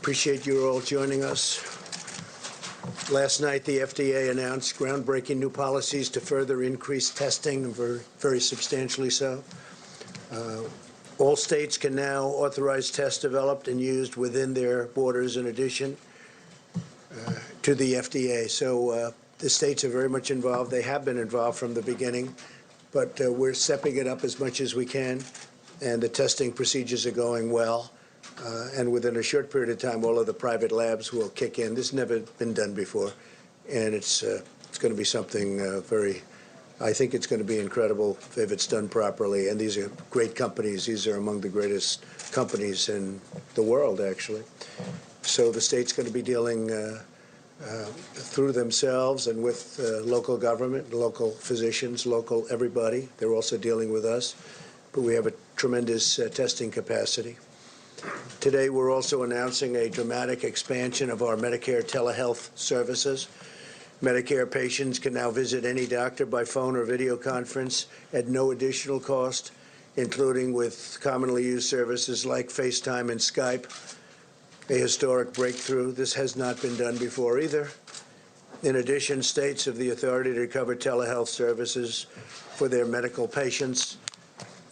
Appreciate you all joining us. Last night, the FDA announced groundbreaking new policies to further increase testing, very substantially so. All states can now authorize tests developed and used within their borders in addition to the FDA. So the states are very much involved. They have been involved from the beginning, but we're stepping it up as much as we can, and the testing procedures are going well. And within a short period of time, all of the private labs will kick in. This has never been done before, and it's going to be something I think it's going to be incredible if it's done properly. And these are great companies. These are among the greatest companies in the world, actually. So the state's going to be dealing through themselves and with local government, local physicians, local everybody. They're also dealing with us, but we have a tremendous testing capacity. Today, we're also announcing a dramatic expansion of our Medicare telehealth services. Medicare patients can now visit any doctor by phone or video conference at no additional cost, including with commonly used services like FaceTime and Skype. A historic breakthrough. This has not been done before either. In addition, states have the authority to cover telehealth services for their medical patients.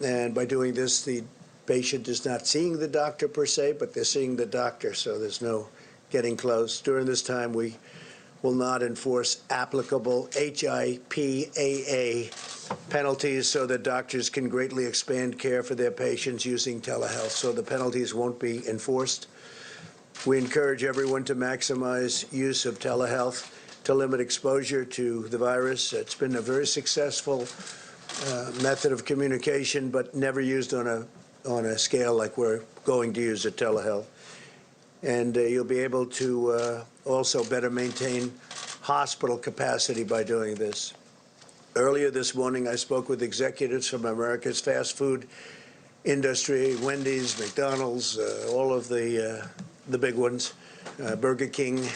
And by doing this, the patient is not seeing the doctor per se, but they're seeing the doctor, so there's no getting close. During this time, we will not enforce applicable HIPAA penalties so that doctors can greatly expand care for their patients using telehealth, so the penalties won't be enforced. We encourage everyone to maximize use of telehealth to limit exposure to the virus. It's been a very successful method of communication, but never used on a scale like we're going to use at telehealth. And you'll be able to also better maintain hospital capacity by doing this. Earlier this morning, I spoke with executives from America's fast food industry, Wendy's, McDonald's, all of the big ones, Burger King,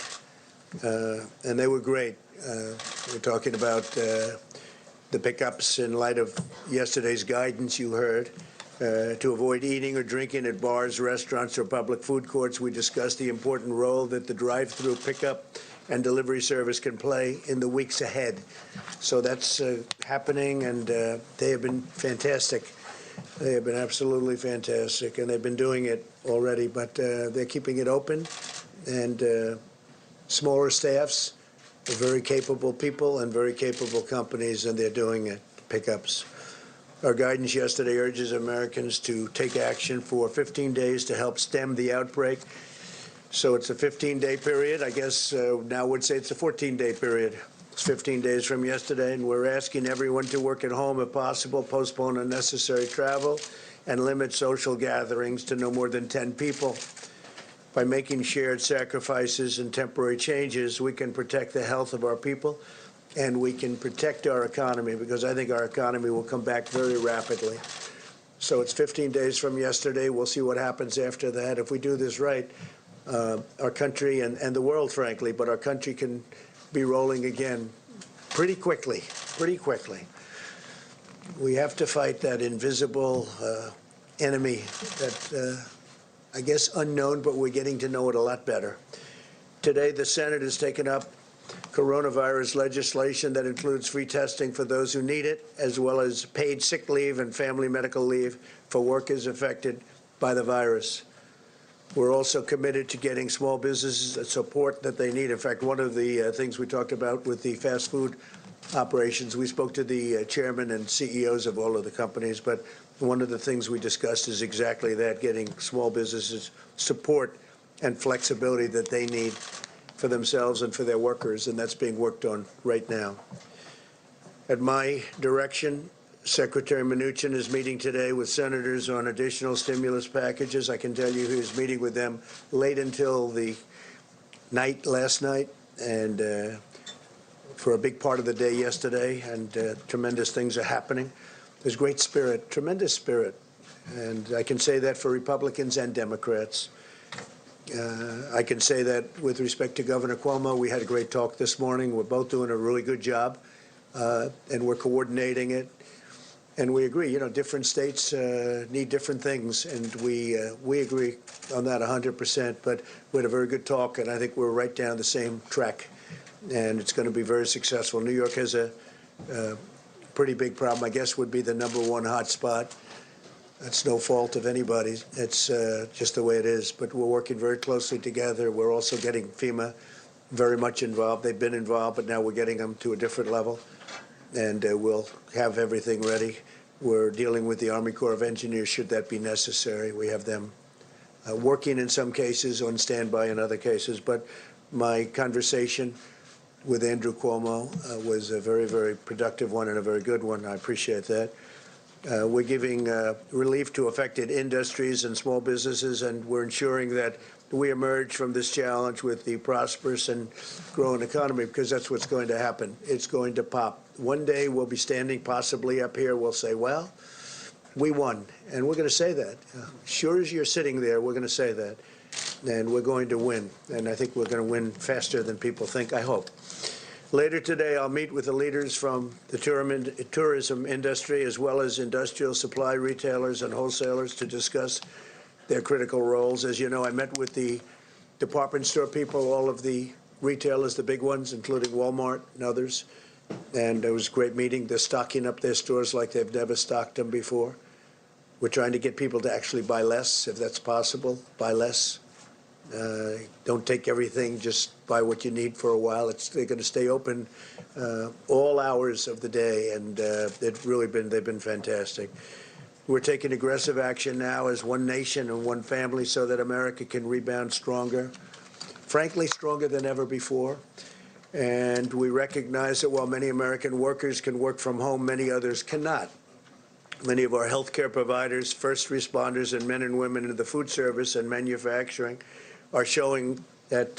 and they were great. We're talking about the pickups in light of yesterday's guidance you heard. To avoid eating or drinking at bars, restaurants, or public food courts, we discussed the important role that the drive-through pickup and delivery service can play in the weeks ahead. So that's happening, and they have been fantastic. They have been absolutely fantastic, and they've been doing it already, but they're keeping it open, and smaller staffs, very capable people and very capable companies, and they're doing it, pickups. Our guidance yesterday urges Americans to take action for 15 days to help stem the outbreak. So it's a 15-day period. I guess now would say it's a 14-day period. It's 15 days from yesterday, and we're asking everyone to work at home if possible, postpone unnecessary travel, and limit social gatherings to no more than 10 people. By making shared sacrifices and temporary changes, we can protect the health of our people, and we can protect our economy, because I think our economy will come back very rapidly. So it's 15 days from yesterday. We'll see what happens after that. If we do this right, our country and the world, frankly, but our country can be rolling again pretty quickly, We have to fight that invisible enemy that, I guess, unknown, but we're getting to know it a lot better. Today, the Senate has taken up coronavirus legislation that includes free testing for those who need it, as well as paid sick leave and family medical leave for workers affected by the virus. We're also committed to getting small businesses the support that they need. In fact, one of the things we talked about with the fast food operations, we spoke to the chairman and CEOs of all of the companies, but one of the things we discussed is exactly that, getting small businesses support and flexibility that they need for themselves and for their workers, and that's being worked on right now. At my direction, Secretary Mnuchin is meeting today with senators on additional stimulus packages. I can tell you he was meeting with them late until the night last night, and for a big part of the day yesterday, and tremendous things are happening. There's great spirit, tremendous spirit, and I can say that for Republicans and Democrats. I can say that with respect to Governor Cuomo. We had a great talk this morning. We're both doing a really good job, and we're coordinating it. And we agree, different states need different things, and we agree on that 100%. But we had a very good talk, and I think we're right down the same track, and it's going to be very successful. New York has a pretty big problem, I guess, would be the #1 hot spot. That's no fault of anybody's. It's just the way it is. But we're working very closely together. We're also getting FEMA very much involved. They've been involved, but now we're getting them to a different level, and we'll have everything ready. We're dealing with the Army Corps of Engineers should that be necessary. We have them working in some cases, on standby in other cases. But my conversation with Andrew Cuomo was a very, very productive one and a very good one. I appreciate that. We're giving relief to affected industries and small businesses, and we're ensuring that we emerge from this challenge with the prosperous and growing economy, because that's what's going to happen. It's going to pop. One day we'll be standing possibly up here. We'll say, well, we won. And we're going to say that. Sure as you're sitting there, we're going to say that. And we're going to win. And I think we're going to win faster than people think, I hope. Later today, I'll meet with the leaders from the tourism industry, as well as industrial supply retailers and wholesalers, to discuss their critical roles. As you know, I met with the department store people, all of the retailers, the big ones, including Walmart and others. And it was a great meeting. They're stocking up their stores like they've never stocked them before. We're trying to get people to actually buy less, if that's possible. Buy less. Don't take everything. Just buy what you need for a while. They're going to stay open all hours of the day, and they've been fantastic. We're taking aggressive action now as one nation and one family so that America can rebound stronger, frankly, stronger than ever before. And we recognize that while many American workers can work from home, many others cannot. Many of our healthcare providers, first responders, and men and women in the food service and manufacturing are showing that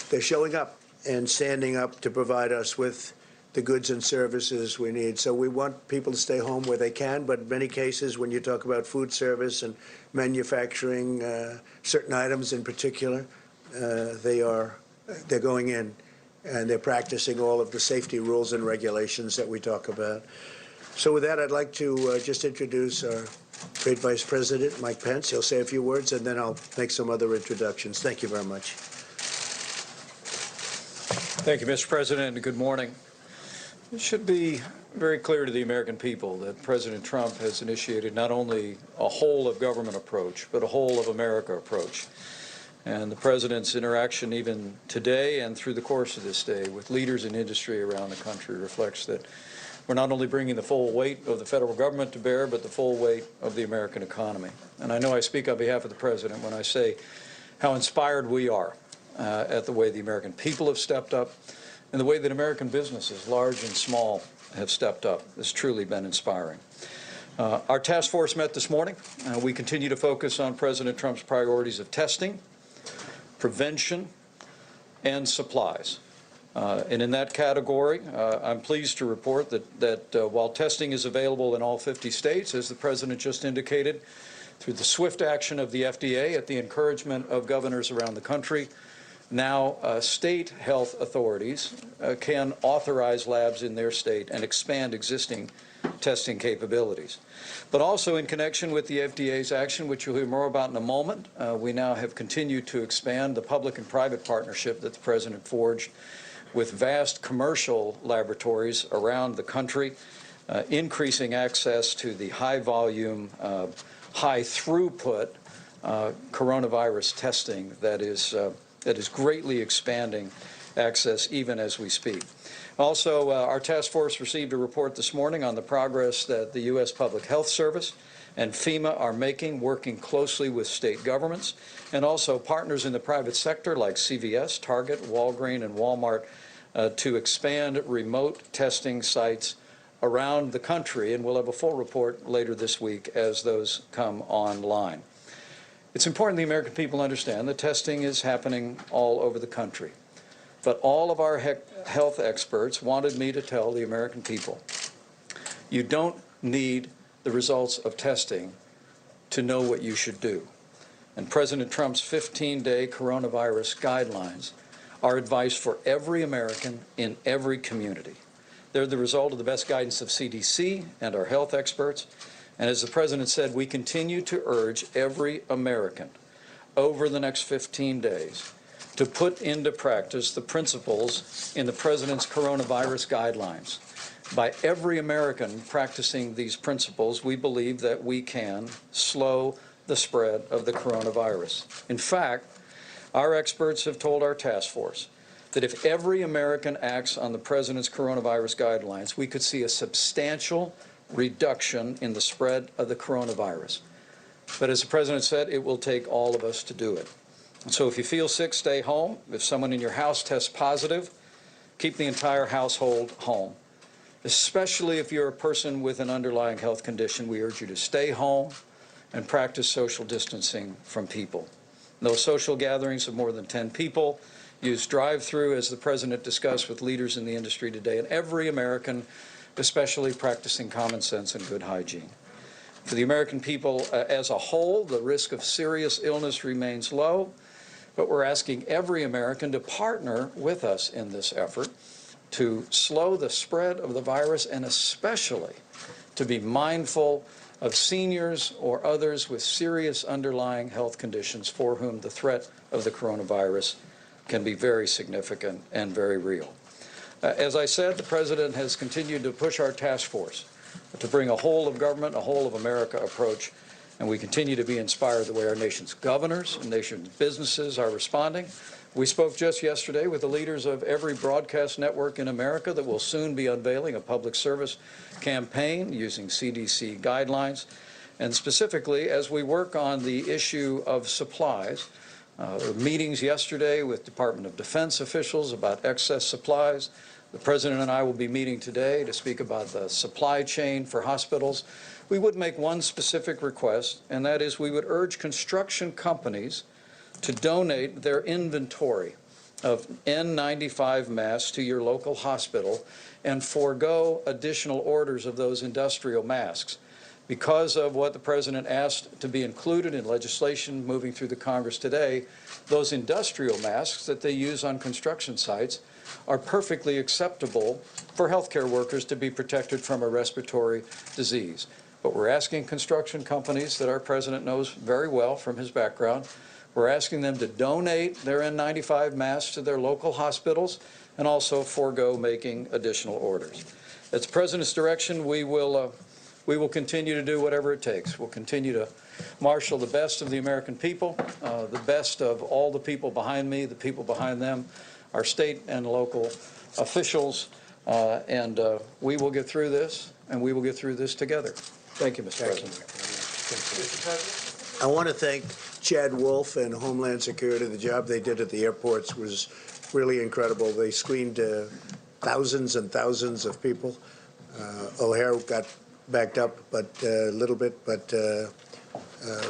they're showing up and standing up to provide us with the goods and services we need. So we want people to stay home where they can, but in many cases, when you talk about food service and manufacturing, certain items in particular, they're going in, and they're practicing all of the safety rules and regulations that we talk about. So with that, I'd like to just introduce our great Vice President, Mike Pence. He'll say a few words, and then I'll make some other introductions. Thank you very much. Thank you, Mr. President, and good morning. It should be very clear to the American people that President Trump has initiated not only a whole-of-government approach, but a whole-of-America approach. And the President's interaction even today and through the course of this day with leaders in industry around the country reflects that we're not only bringing the full weight of the federal government to bear, but the full weight of the American economy. And I know I speak on behalf of the President when I say how inspired we are at the way the American people have stepped up and the way that American businesses, large and small, have stepped up. It's truly been inspiring. Our task force met this morning. We continue to focus on President Trump's priorities of testing, prevention, and supplies. And in that category, I'm pleased to report that while testing is available in all 50 states, as the President just indicated, through the swift action of the FDA at the encouragement of governors around the country, now state health authorities can authorize labs in their state and expand existing testing capabilities. But also in connection with the FDA's action, which you'll hear more about in a moment, we now have continued to expand the public and private partnership that the President forged with vast commercial laboratories around the country, increasing access to the high-volume, high-throughput coronavirus testing that is greatly expanding access even as we speak. Also, our task force received a report this morning on the progress that the U.S. Public Health Service and FEMA are making, working closely with state governments and also partners in the private sector like CVS, Target, Walgreens, and Walmart to expand remote testing sites around the country, and we'll have a full report later this week as those come online. It's important the American people understand that testing is happening all over the country. But all of our health experts wanted me to tell the American people, you don't need the results of testing to know what you should do. And President Trump's 15-day coronavirus guidelines are advice for every American in every community. They're the result of the best guidance of CDC and our health experts. And as the President said, we continue to urge every American over the next 15 days to put into practice the principles in the President's coronavirus guidelines. By every American practicing these principles, we believe that we can slow the spread of the coronavirus. In fact, our experts have told our task force that if every American acts on the President's coronavirus guidelines, we could see a substantial reduction in the spread of the coronavirus. But as the President said, it will take all of us to do it. And so if you feel sick, stay home. If someone in your house tests positive, keep the entire household home. Especially if you're a person with an underlying health condition, we urge you to stay home and practice social distancing from people. No social gatherings of more than 10 people. Use drive-through, as the President discussed with leaders in the industry today, and every American, especially practicing common sense and good hygiene. For the American people as a whole, the risk of serious illness remains low, but we're asking every American to partner with us in this effort to slow the spread of the virus, and especially to be mindful of seniors or others with serious underlying health conditions for whom the threat of the coronavirus can be very significant and very real. As I said, the President has continued to push our task force to bring a whole of government, a whole of America approach, and we continue to be inspired the way our nation's governors and nation's businesses are responding. We spoke just yesterday with the leaders of every broadcast network in America that will soon be unveiling a public service campaign using CDC guidelines. And specifically, as we work on the issue of supplies, there were meetings yesterday with Department of Defense officials about excess supplies. The President and I will be meeting today to speak about the supply chain for hospitals. We would make one specific request, and that is we would urge construction companies to donate their inventory of N95 masks to your local hospital and forego additional orders of those industrial masks. Because of what the President asked to be included in legislation moving through the Congress today, those industrial masks that they use on construction sites are perfectly acceptable for healthcare workers to be protected from a respiratory disease. But we're asking construction companies that our President knows very well from his background, we're asking them to donate their N95 masks to their local hospitals and also forego making additional orders. At the President's direction, we will continue to do whatever it takes. We'll continue to marshal the best of the American people, the best of all the people behind me, the people behind them, our state and local officials, and we will get through this, and we will get through this together. Thank you, Mr. President. Mr. President. I want to thank Chad Wolf and Homeland Security. The job they did at the airports was really incredible. They screened thousands and thousands of people. O'Hare got backed up a little bit, but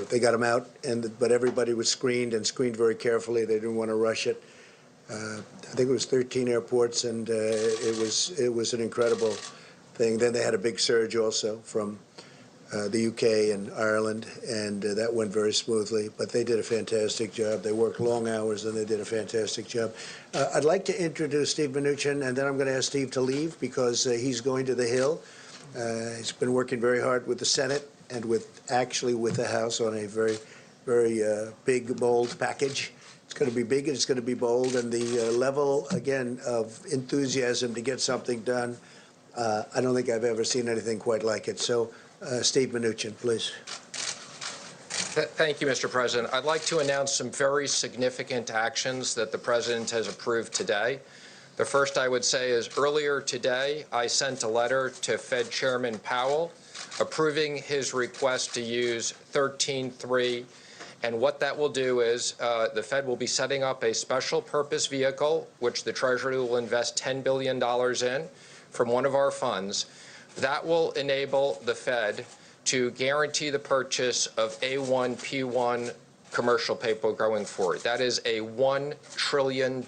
they got him out. But everybody was screened and screened very carefully. They didn't want to rush it. I think it was 13 airports, and it was an incredible thing. Then they had a big surge also from the UK and Ireland, and that went very smoothly. But they did a fantastic job. They worked long hours, and they did a fantastic job. I'd like to introduce Steve Mnuchin, and then I'm going to ask Steve to leave because he's going to the Hill. He's been working very hard with the Senate and with the House on a very, very big, bold package. It's going to be big and it's going to be bold, and the level, again, of enthusiasm to get something done, I don't think I've ever seen anything quite like it. So, Steve Mnuchin, please. Thank you, Mr. President. I'd like to announce some very significant actions that the President has approved today. The first I would say is earlier today, I sent a letter to Fed Chairman Powell approving his request to use 13.3. And what that will do is the Fed will be setting up a special purpose vehicle, which the Treasury will invest $10 billion in from one of our funds. That will enable the Fed to guarantee the purchase of A1, P1 commercial paper going forward. That is a $1 trillion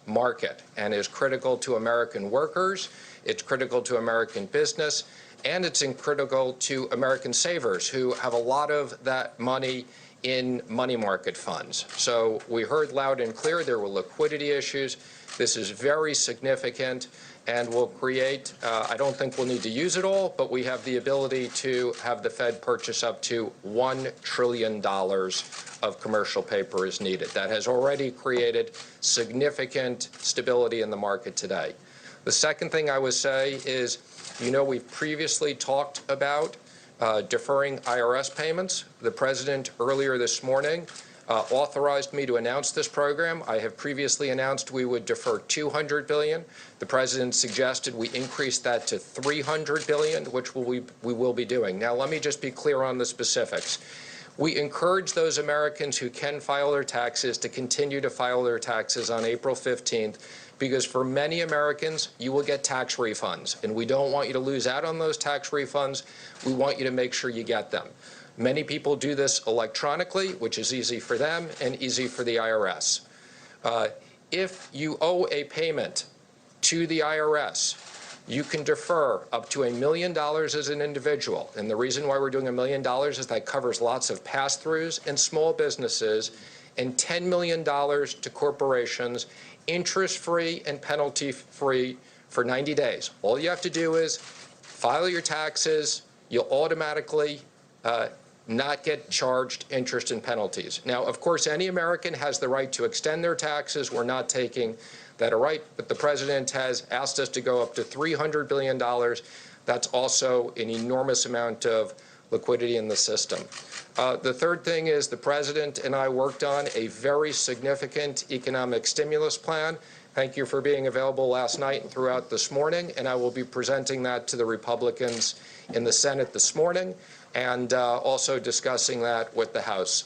market and is critical to American workers, it's critical to American business, and it's critical to American savers who have a lot of that money in money market funds. So we heard loud and clear there were liquidity issues. This is very significant and will create, I don't think we'll need to use it all, but we have the ability to have the Fed purchase up to $1 trillion of commercial paper as needed. That has already created significant stability in the market today. The second thing I would say is, we've previously talked about deferring IRS payments. The President earlier this morning authorized me to announce this program. I have previously announced we would defer $200 billion. The President suggested we increase that to $300 billion, which we will be doing. Now, let me just be clear on the specifics. We encourage those Americans who can file their taxes to continue to file their taxes on April 15th, because for many Americans, you will get tax refunds, and we don't want you to lose out on those tax refunds. We want you to make sure you get them. Many people do this electronically, which is easy for them and easy for the IRS. If you owe a payment to the IRS, you can defer up to $1 million as an individual. And the reason why we're doing $1 million is that covers lots of pass-throughs and small businesses, and $10 million to corporations, interest-free and penalty-free for 90 days. All you have to do is file your taxes. You'll automatically not get charged interest and penalties. Now, of course, any American has the right to extend their taxes. We're not taking that right, but the President has asked us to go up to $300 billion. That's also an enormous amount of liquidity in the system. The third thing is the President and I worked on a very significant economic stimulus plan. Thank you for being available last night and throughout this morning, and I will be presenting that to the Republicans in the Senate this morning, and also discussing that with the House.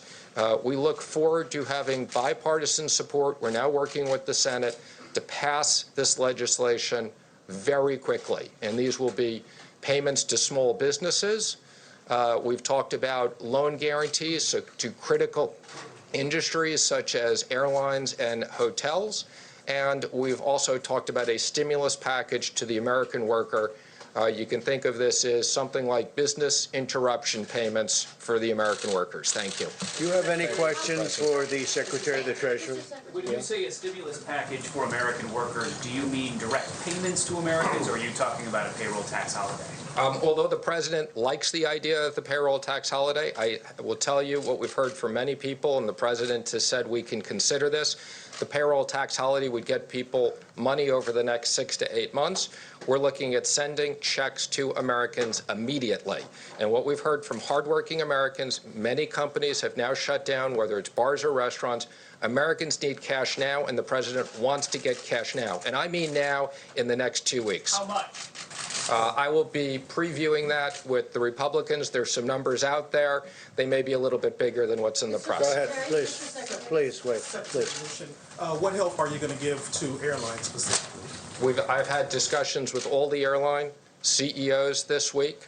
We look forward to having bipartisan support. We're now working with the Senate to pass this legislation very quickly, and these will be payments to small businesses. We've talked about loan guarantees to critical industries such as airlines and hotels, and we've also talked about a stimulus package to the American worker. You can think of this as something like business interruption payments for the American workers. Thank you. Do you have any questions for the Secretary of the Treasury? When you say a stimulus package for American workers, do you mean direct payments to Americans, or are you talking about a payroll tax holiday? Although the President likes the idea of the payroll tax holiday, I will tell you what we've heard from many people, and the President has said we can consider this. The payroll tax holiday would get people money over the next 6 to 8 months. We're looking at sending checks to Americans immediately. And what we've heard from hardworking Americans, many companies have now shut down, whether it's bars or restaurants. Americans need cash now, and the President wants to get cash now. And I mean now, in the next 2 weeks. How much? I will be previewing that with the Republicans. There's some numbers out there. They may be a little bit bigger than what's in the press. Go ahead, please. Please, wait, please. What help are you going to give to airlines specifically? I've had discussions with all the airline CEOs this week.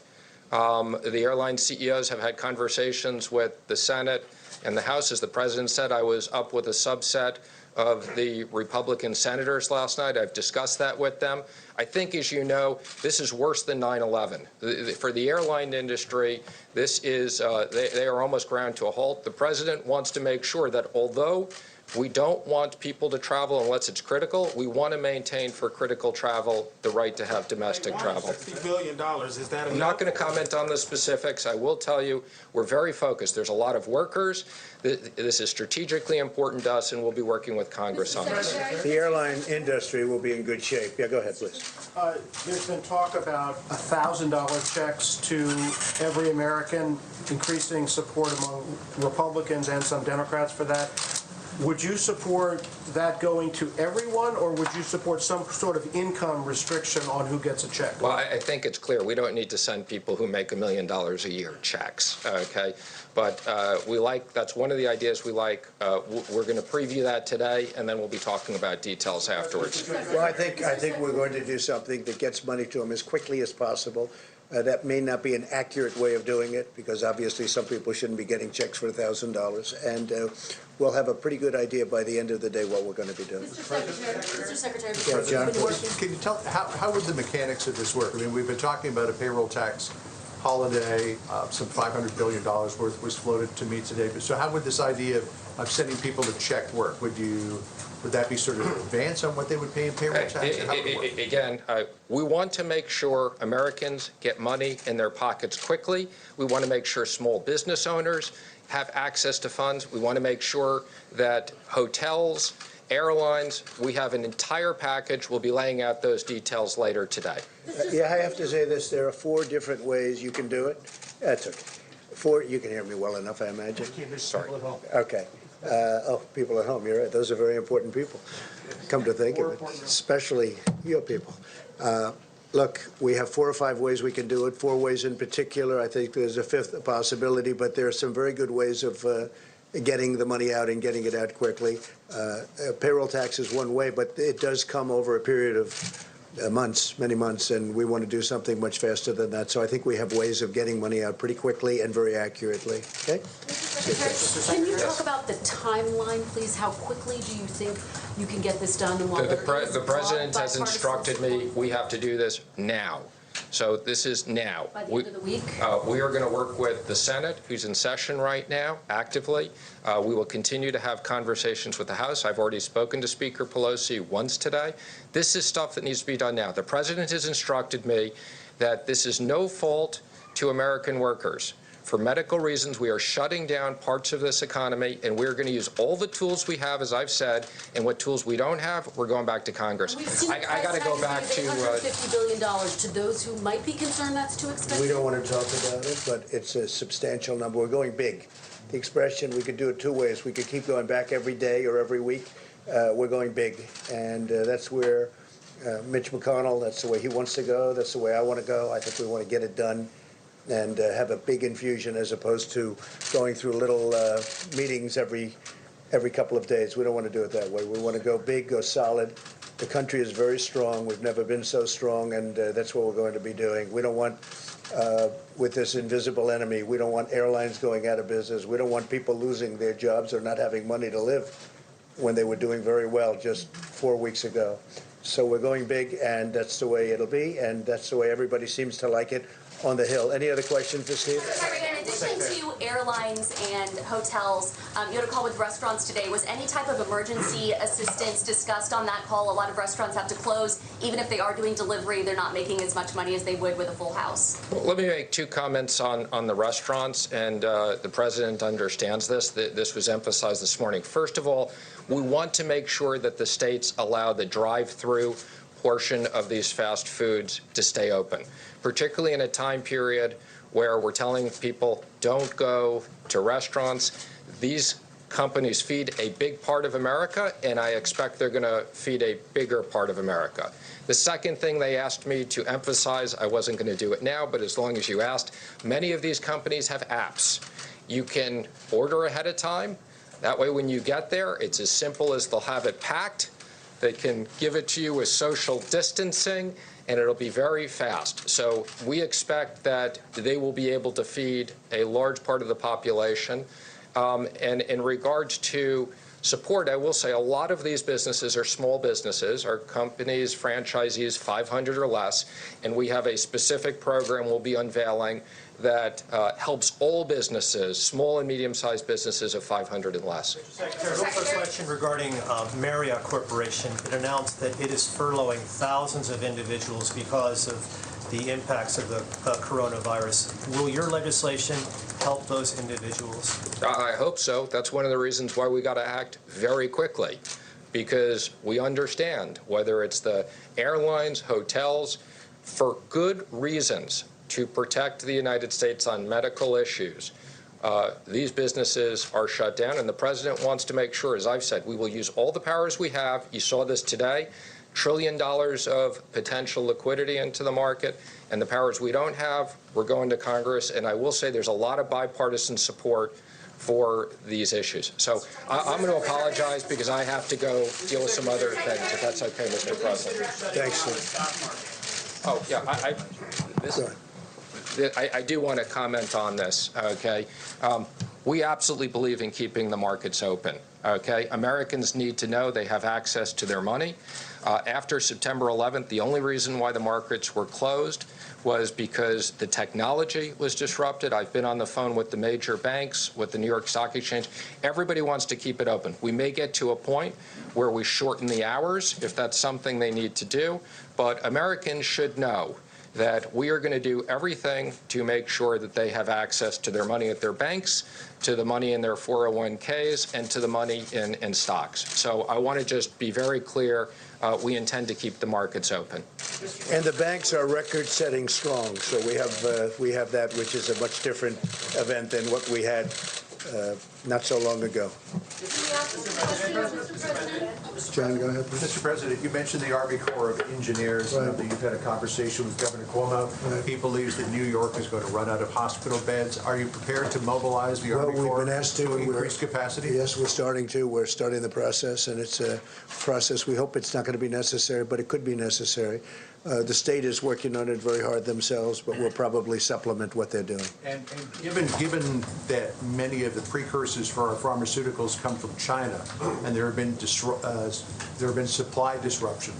The airline CEOs have had conversations with the Senate and the House. As the President said, I was up with a subset of the Republican senators last night. I've discussed that with them. I think, as you know, this is worse than 9/11. For the airline industry, this is, they are almost ground to a halt. The President wants to make sure that although we don't want people to travel unless it's critical, we want to maintain for critical travel the right to have domestic travel. $50 billion, is that enough? I'm not going to comment on the specifics. I will tell you we're very focused. There's a lot of workers. This is strategically important to us, and we'll be working with Congress on this. The airline industry will be in good shape. Yeah, go ahead, please. There's been talk about $1,000 checks to every American, increasing support among Republicans and some Democrats for that. Would you support that going to everyone, or would you support some sort of income restriction on who gets a check? Well, I think it's clear. We don't need to send people who make $1 million a year checks, okay? But that's one of the ideas we like. We're going to preview that today, and then we'll be talking about details afterwards. Well, I think we're going to do something that gets money to them as quickly as possible. That may not be an accurate way of doing it, because obviously some people shouldn't be getting checks for $1,000. And we'll have a pretty good idea by the end of the day what we're going to be doing. Mr. Secretary, Yeah, John, Can you tell, how would the mechanics of this work? I mean, we've been talking about a payroll tax holiday, some $500 billion worth was floated to me today. But so how would this idea of of sending people to checked work? Would that be sort of an advance on what they would pay in payroll tax? How would it work? Again, we want to make sure Americans get money in their pockets quickly. We want to make sure small business owners have access to funds. We want to make sure that hotels, airlines, we have an entire package. We'll be laying out those details later today. Yeah, I have to say this, there are 4 different ways you can do it. That's okay. 4, you can hear me well enough, I imagine. Sorry. Okay. People at home, you're right. Those are very important people, come to think of it, especially your people. Look, we have 4 or 5 ways we can do it, 4 ways in particular. I think there's a 5th possibility, but there are some very good ways of getting the money out and getting it out quickly. Payroll tax is one way, but it does come over a period of months, many months, and we want to do something much faster than that. So I think we have ways of getting money out pretty quickly and very accurately. Okay? Can you talk about the timeline, please? How quickly do you think you can get this done? And The President has instructed me we have to do this now. So this is now. By the end of the week? We are going to work with the Senate, who's in session right now, actively. We will continue to have conversations with the House. I've already spoken to Speaker Pelosi once today. This is stuff that needs to be done now. The President has instructed me that this is no fault to American workers. For medical reasons, we are shutting down parts of this economy, and we're going to use all the tools we have, as I've said, and what tools we don't have, we're going back to Congress. I got to go back to $850 billion. To those who might be concerned that's too expensive? We don't want to talk about it, but it's a substantial number. We're going big. The expression, we could do it 2 ways. We could keep going back every day or every week. We're going big, and that's where Mitch McConnell, that's the way he wants to go. That's the way I want to go. I think we want to get it done and have a big infusion as opposed to going through little meetings every couple of days. We don't want to do it that way. We want to go big, go solid. The country is very strong. We've never been so strong, and that's what we're going to be doing. We don't want, with this invisible enemy, we don't want airlines going out of business. We don't want people losing their jobs or not having money to live when they were doing very well just 4 weeks ago. So we're going big, and that's the way it'll be, and that's the way everybody seems to like it on the Hill. Any other questions for Steve? In addition to airlines and hotels, you had a call with restaurants today. Was any type of emergency assistance discussed on that call? A lot of restaurants have to close. Even if they are doing delivery, they're not making as much money as they would with a full house. Well, let me make 2 comments on the restaurants, and the President understands this. This was emphasized this morning. First of all, we want to make sure that the states allow the drive-through portion of these fast foods to stay open, particularly in a time period where we're telling people don't go to restaurants. These companies feed a big part of America, and I expect they're going to feed a bigger part of America. The second thing they asked me to emphasize, I wasn't going to do it now, but as long as you asked, many of these companies have apps. You can order ahead of time. That way, when you get there, it's as simple as they'll have it packed. They can give it to you with social distancing, and it'll be very fast. So we expect that they will be able to feed a large part of the population. And in regards to support, I will say a lot of these businesses are small businesses, are companies, franchisees, 500 or less, and we have a specific program we'll be unveiling that helps all businesses, small and medium-sized businesses of 500 and less. Secretary, real quick question regarding Marriott Corporation. It announced that it is furloughing thousands of individuals because of the impacts of the coronavirus. Will your legislation help those individuals? I hope so. That's one of the reasons why we got to act very quickly, because we understand, whether it's the airlines, hotels, for good reasons, to protect the United States on medical issues. These businesses are shut down, and the President wants to make sure, as I've said, we will use all the powers we have. You saw this today, $1 trillion of potential liquidity into the market, and the powers we don't have, we're going to Congress. And I will say there's a lot of bipartisan support for these issues. So I'm going to apologize because I have to go deal with some other things, if that's okay, Mr. President. Thanks, Steve. Oh, yeah, I do want to comment on this, okay? We absolutely believe in keeping the markets open. Okay, Americans need to know they have access to their money. After September 11th, the only reason why the markets were closed was because the technology was disrupted. I've been on the phone with the major banks, with the New York Stock Exchange. Everybody wants to keep it open. We may get to a point where we shorten the hours if that's something they need to do, but Americans should know that we are going to do everything to make sure that they have access to their money at their banks, to the money in their 401ks, and to the money in stocks. So I want to just be very clear, we intend to keep the markets open. And the banks are record-setting strong, so we have that, which is a much different event than what we had not so long ago. John, go ahead. Mr. President, you mentioned the Army Corps of Engineers. Right. That you've had a conversation with Governor Cuomo. Right. He believes that New York is going to run out of hospital beds. Are you prepared to mobilize the Army Corps We've been asked to increase capacity? Yes, we're starting to. We're starting the process, and it's a process. We hope it's not going to be necessary, but it could be necessary. The state is working on it very hard themselves, but we'll probably supplement what they're doing. And given that many of the precursors for our pharmaceuticals come from China, and there have been supply disruption,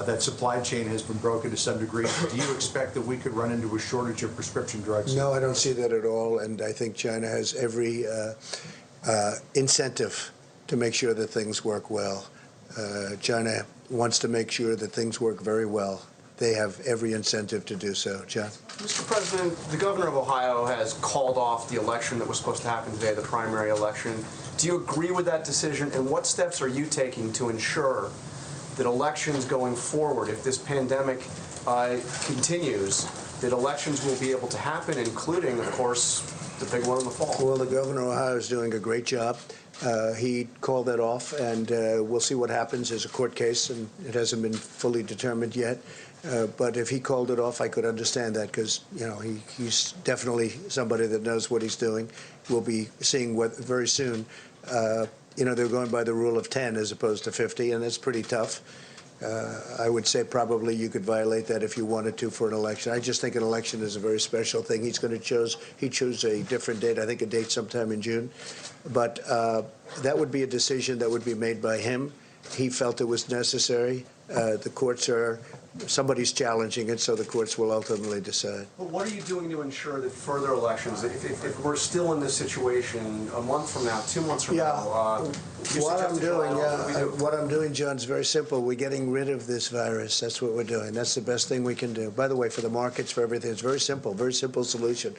that supply chain has been broken to some degree. Do you expect that we could run into a shortage of prescription drugs? No, I don't see that at all, and I think China has every incentive to make sure that things work well. China wants to make sure that things work very well. They have every incentive to do so. John? Mr. President, the governor of Ohio has called off the election that was supposed to happen today, the primary election. Do you agree with that decision, and what steps are you taking to ensure that elections going forward, if this pandemic continues, that elections will be able to happen, including, of course, the big one in the fall? Well, the governor of Ohio is doing a great job. He called that off, and we'll see what happens. There's a court case, and it hasn't been fully determined yet. But if he called it off, I could understand that because, you know, he's definitely somebody that knows what he's doing. We'll be seeing what very soon. You know, they're going by the rule of 10 as opposed to 50, and that's pretty tough. I would say probably you could violate that if you wanted to for an election. I just think an election is a very special thing. He chose a different date, I think a date sometime in June. But that would be a decision that would be made by him. He felt it was necessary. The courts somebody's challenging it, so the courts will ultimately decide. But what are you doing to ensure that further elections, if we're still in this situation a month from now, 2 months from now, what I'm doing, John, is very simple. We're getting rid of this virus. That's what we're doing. That's the best thing we can do. By the way, for the markets, for everything, it's very simple solution.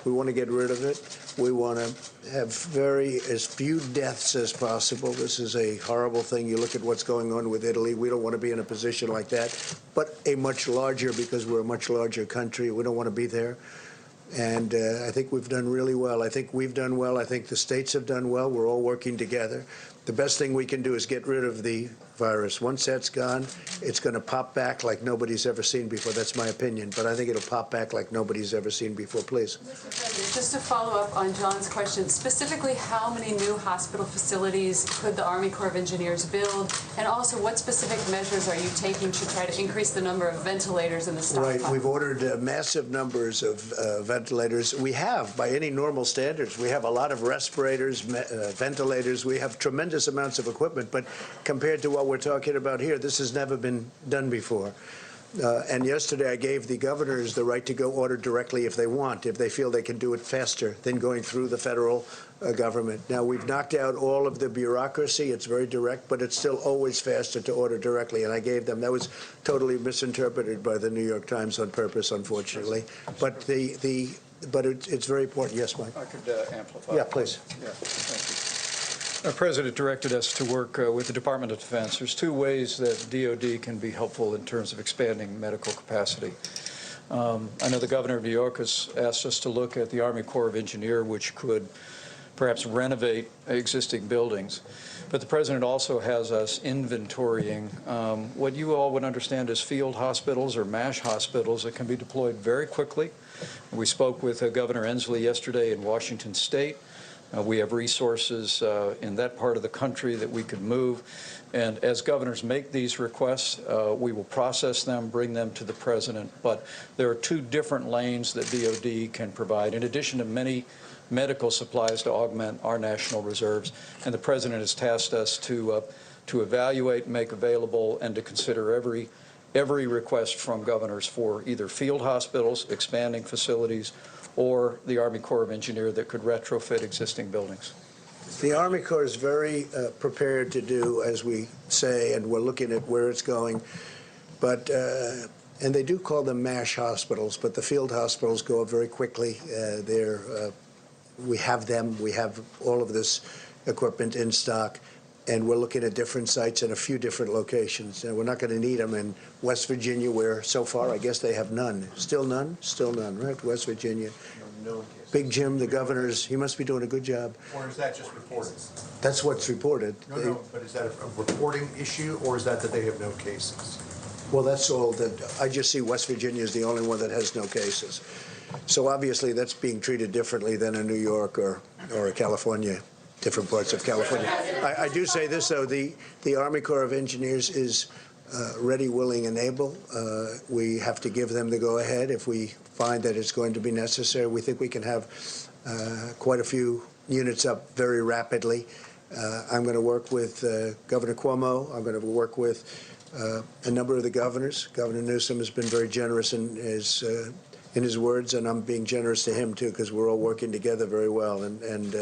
We want to get rid of it. We want to have as few deaths as possible. This is a horrible thing. You look at what's going on with Italy. We don't want to be in a position like that, but a much larger, because we're a much larger country. We don't want to be there. And I think we've done really well. I think we've done well. I think the states have done well. We're all working together. The best thing we can do is get rid of the virus. Once that's gone, it's going to pop back like nobody's ever seen before. That's my opinion, but I think it'll pop back like nobody's ever seen before. Please. Mr. President, just to follow up on John's question, specifically how many new hospital facilities could the Army Corps of Engineers build? And also, what specific measures are you taking to try to increase the number of ventilators in the stockpile? Right. We've ordered massive numbers of ventilators. We have, by any normal standards, we have a lot of respirators, ventilators. We have tremendous amounts of equipment, but compared to what we're talking about here, this has never been done before. And yesterday I gave the governors the right to go order directly if they want, if they feel they can do it faster than going through the federal government. Now, we've knocked out all of the bureaucracy. It's very direct, but it's still always faster to order directly. And I gave them, that was totally misinterpreted by the New York Times on purpose, unfortunately. But it's very important. Yes, Mike? I could amplify. Yeah, please. Yeah, thank you. Our president directed us to work with the Department of Defense. There's two ways that DOD can be helpful in terms of expanding medical capacity. I know the governor of New York has asked us to look at the Army Corps of Engineers, which could perhaps renovate existing buildings. But the president also has us inventorying what you all would understand as field hospitals or MASH hospitals that can be deployed very quickly. We spoke with Governor Inslee yesterday in Washington State. We have resources in that part of the country that we could move. And as governors make these requests, we will process them, bring them to the president. But there are two different lanes that DOD can provide, in addition to many medical supplies to augment our national reserves. And the president has tasked us to evaluate, make available, and to consider every request from governors for either field hospitals, expanding facilities, or the Army Corps of Engineers that could retrofit existing buildings. The Army Corps is very prepared to do, as we say, and we're looking at where it's going. But and they do call them MASH hospitals, but the field hospitals go up very quickly. We have them. We have all of this equipment in stock, and we're looking at different sites in a few different locations. And we're not going to need them in West Virginia, where so far I guess they have none. Still none? Still none, right? West Virginia. No. Big Jim, the governor's, he must be doing a good job. Or is that just reported? That's what's reported. No, but is that a reporting issue, or is that they have no cases? Well, that's all that, I just see West Virginia is the only one that has no cases. So obviously that's being treated differently than in New York or California, different parts of California. I do say this, though, the Army Corps of Engineers is ready, willing, and able. We have to give them the go-ahead if we find that it's going to be necessary. We think we can have quite a few units up very rapidly. I'm going to work with Governor Cuomo. I'm going to work with a number of the governors. Governor Newsom has been very generous in his words, and I'm being generous to him too, because we're all working together very well. And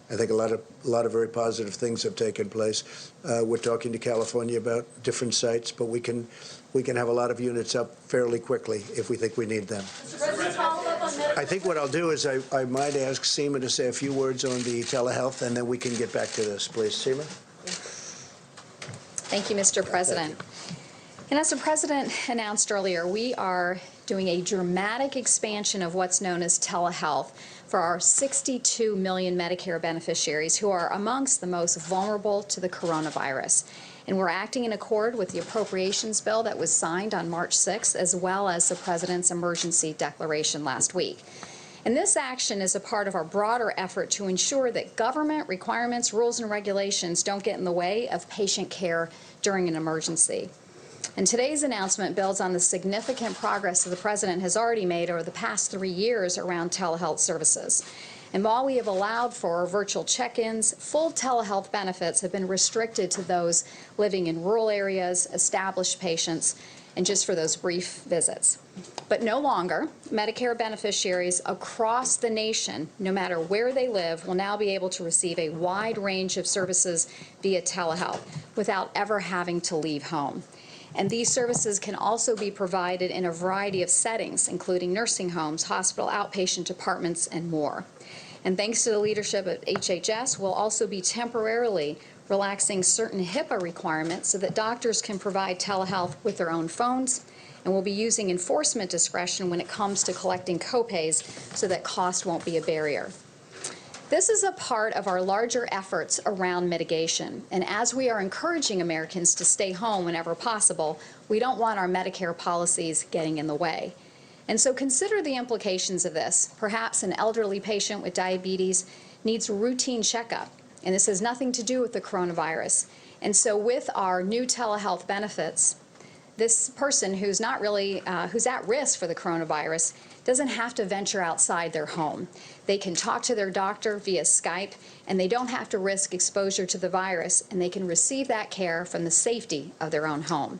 I think a lot of very positive things have taken place. We're talking to California about different sites, but we can have a lot of units up fairly quickly if we think we need them. I think what I'll do is I might ask Seema to say a few words on the telehealth, and then we can get back to this. Please, Seema. Thank you, Mr. President. And as the President announced earlier, we are doing a dramatic expansion of what's known as telehealth for our 62 million Medicare beneficiaries who are amongst the most vulnerable to the coronavirus. And we're acting in accord with the appropriations bill that was signed on March 6th, as well as the President's emergency declaration last week. And this action is a part of our broader effort to ensure that government requirements, rules, and regulations don't get in the way of patient care during an emergency. And today's announcement builds on the significant progress that the President has already made over the past 3 years around telehealth services. And while we have allowed for virtual check-ins, full telehealth benefits have been restricted to those living in rural areas, established patients, and just for those brief visits. But no longer, Medicare beneficiaries across the nation, no matter where they live, will now be able to receive a wide range of services via telehealth without ever having to leave home. And these services can also be provided in a variety of settings, including nursing homes, hospital outpatient departments, and more. And thanks to the leadership at HHS, we'll also be temporarily relaxing certain HIPAA requirements so that doctors can provide telehealth with their own phones, and we'll be using enforcement discretion when it comes to collecting copays so that cost won't be a barrier. This is a part of our larger efforts around mitigation, and as we are encouraging Americans to stay home whenever possible, we don't want our Medicare policies getting in the way. And so consider the implications of this. Perhaps an elderly patient with diabetes needs a routine checkup, and this has nothing to do with the coronavirus. And so with our new telehealth benefits, this person who's not really, who's at risk for the coronavirus doesn't have to venture outside their home. They can talk to their doctor via Skype, and they don't have to risk exposure to the virus, and they can receive that care from the safety of their own home.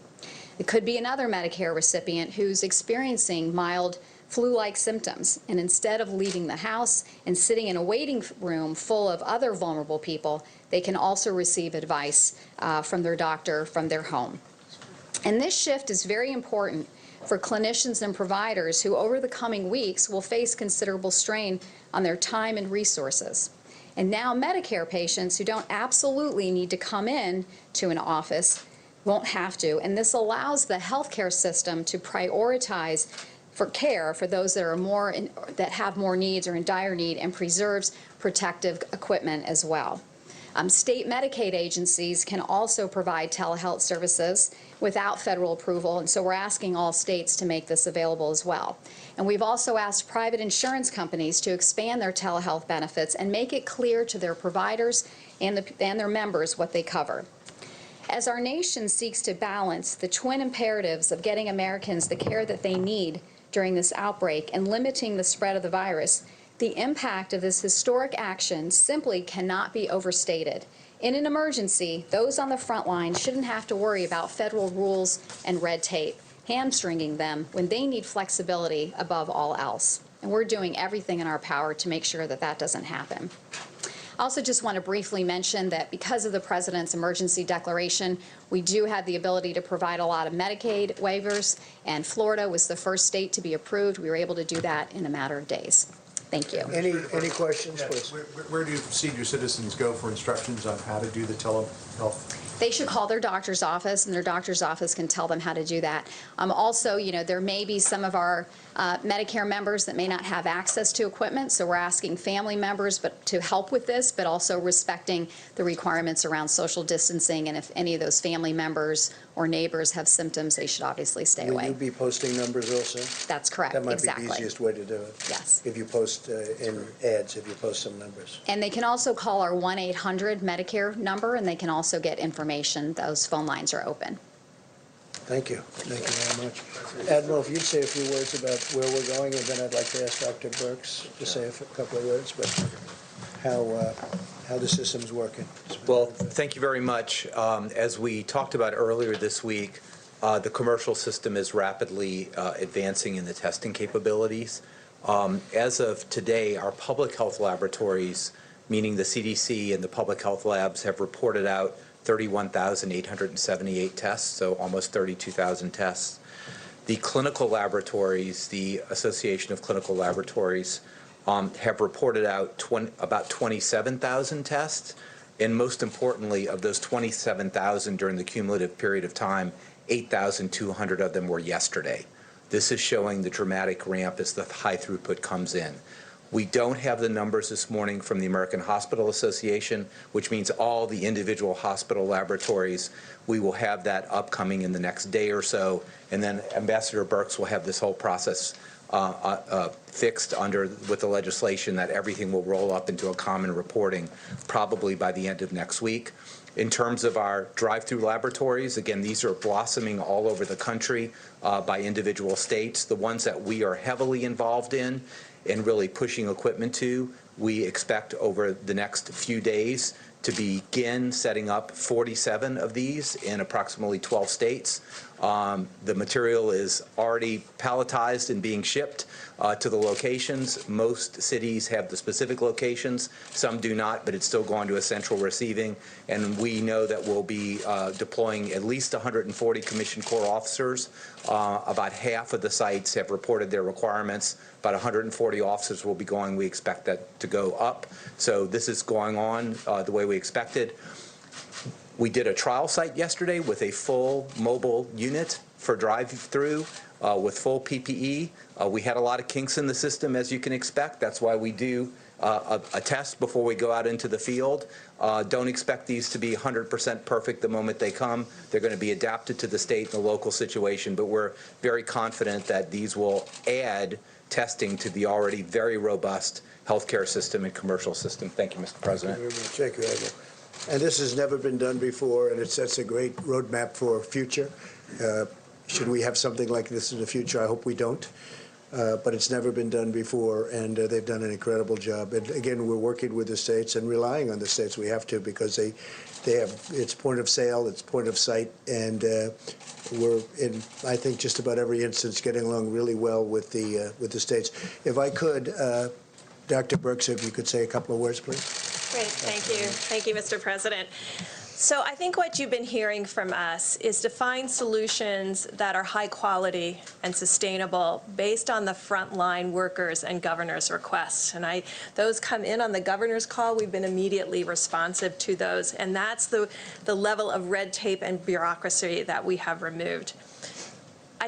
It could be another Medicare recipient who's experiencing mild flu-like symptoms, and instead of leaving the house and sitting in a waiting room full of other vulnerable people, they can also receive advice from their doctor from their home. And this shift is very important for clinicians and providers who over the coming weeks will face considerable strain on their time and resources. And now Medicare patients who don't absolutely need to come in to an office won't have to, and this allows the healthcare system to prioritize for care for those that are that have more needs or in dire need, and preserves protective equipment as well. State Medicaid agencies can also provide telehealth services without federal approval, and so we're asking all states to make this available as well. And we've also asked private insurance companies to expand their telehealth benefits and make it clear to their providers and their members what they cover. As our nation seeks to balance the twin imperatives of getting Americans the care that they need during this outbreak and limiting the spread of the virus, the impact of this historic action simply cannot be overstated. In an emergency, those on the front line shouldn't have to worry about federal rules and red tape, hamstringing them when they need flexibility above all else. And we're doing everything in our power to make sure that that doesn't happen. I also just want to briefly mention that because of the President's emergency declaration, we do have the ability to provide a lot of Medicaid waivers, and Florida was the first state to be approved. We were able to do that in a matter of days. Thank you. Any questions, please? Where do senior citizens go for instructions on how to do the telehealth? They should call their doctor's office, and their doctor's office can tell them how to do that. Also, there may be some of our Medicare members that may not have access to equipment, so we're asking family members to help with this, but also respecting the requirements around social distancing, and if any of those family members or neighbors have symptoms, they should obviously stay away. Will you be posting numbers also? That's correct, That might exactly. be the easiest way to do it. Yes. If you post in ads, if you post some numbers. And they can also call our 1-800 Medicare number, and they can also get information. Those phone lines are open. Thank you. Thank you very much. Admiral, if you'd say a few words about where we're going, and then I'd like to ask Dr. Birx to say a couple of words, but how the system's working. Well, thank you very much. As we talked about earlier this week, the commercial system is rapidly advancing in the testing capabilities. As of today, our public health laboratories, meaning the CDC and the public health labs, have reported out 31,878 tests, so almost 32,000 tests. The clinical laboratories, the Association of Clinical Laboratories, have reported out about 27,000 tests, and most importantly, of those 27,000 during the cumulative period of time, 8,200 of them were yesterday. This is showing the dramatic ramp as the high throughput comes in. We don't have the numbers this morning from the American Hospital Association, which means all the individual hospital laboratories. We will have that upcoming in the next day or so, and then Ambassador Birx will have this whole process fixed with the legislation that everything will roll up into a common reporting probably by the end of next week. In terms of our drive-through laboratories, again, these are blossoming all over the country by individual states. The ones that we are heavily involved in and really pushing equipment to, we expect over the next few days to begin setting up 47 of these in approximately 12 states. The material is already palletized and being shipped to the locations. Most cities have the specific locations. Some do not, but it's still going to a central receiving. And we know that we'll be deploying at least 140 Commissioned Corps officers. About half of the sites have reported their requirements. About 140 officers will be going. We expect that to go up. So this is going on the way we expected. We did a trial site yesterday with a full mobile unit for drive-through with full PPE. We had a lot of kinks in the system, as you can expect. That's why we do a test before we go out into the field. Don't expect these to be 100% perfect the moment they come. They're going to be adapted to the state and the local situation, but we're very confident that these will add testing to the already very robust healthcare system and commercial system. Thank you, Mr. President. Thank you, Admiral. And this has never been done before, and it sets a great roadmap for future. Should we have something like this in the future? I hope we don't. But it's never been done before, and they've done an incredible job. And again, we're working with the states and relying on the states. We have to, because they have, it's point of sale, it's point of sight, and we're in, I think, just about every instance getting along really well with the states. If I could, Dr. Birx, if you could say a couple of words, please. Great, thank you. Thank you, Mr. President. So I think what you've been hearing from us is to find solutions that are high quality and sustainable based on the frontline workers and governor's requests. And those come in on the governor's call. We've been immediately responsive to those. And that's the level of red tape and bureaucracy that we have removed.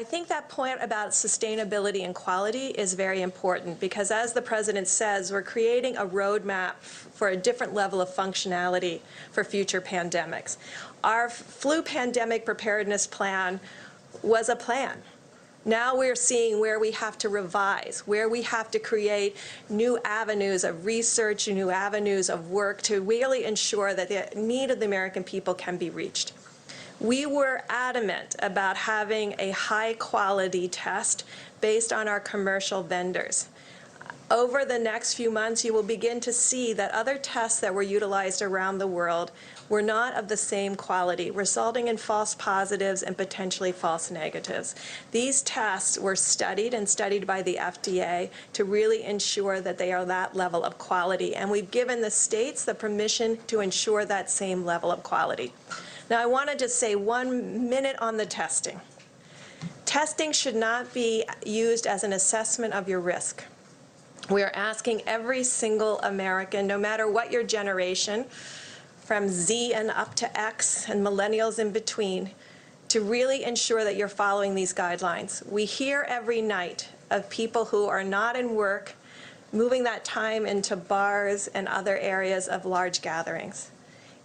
I think that point about sustainability and quality is very important because, as the President says, we're creating a roadmap for a different level of functionality for future pandemics. Our flu pandemic preparedness plan was a plan. Now we're seeing where we have to revise, where we have to create new avenues of research, new avenues of work to really ensure that the need of the American people can be reached. We were adamant about having a high-quality test based on our commercial vendors. Over the next few months, you will begin to see that other tests that were utilized around the world were not of the same quality, resulting in false positives and potentially false negatives. These tests were studied and studied by the FDA to really ensure that they are that level of quality, and we've given the states the permission to ensure that same level of quality. Now, I want to just say 1 minute on the testing. Testing should not be used as an assessment of your risk. We are asking every single American, no matter what your generation, from Z and up to X and millennials in between, to really ensure that you're following these guidelines. We hear every night of people who are not in work, moving that time into bars and other areas of large gatherings.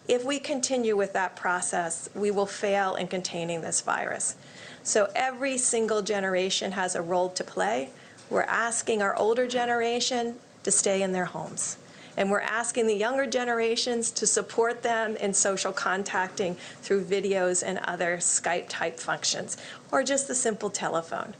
If we continue with that process, we will fail in containing this virus. So every single generation has a role to play. We're asking our older generation to stay in their homes. And we're asking the younger generations to support them in social contacting through videos and other Skype-type functions, or just the simple telephone.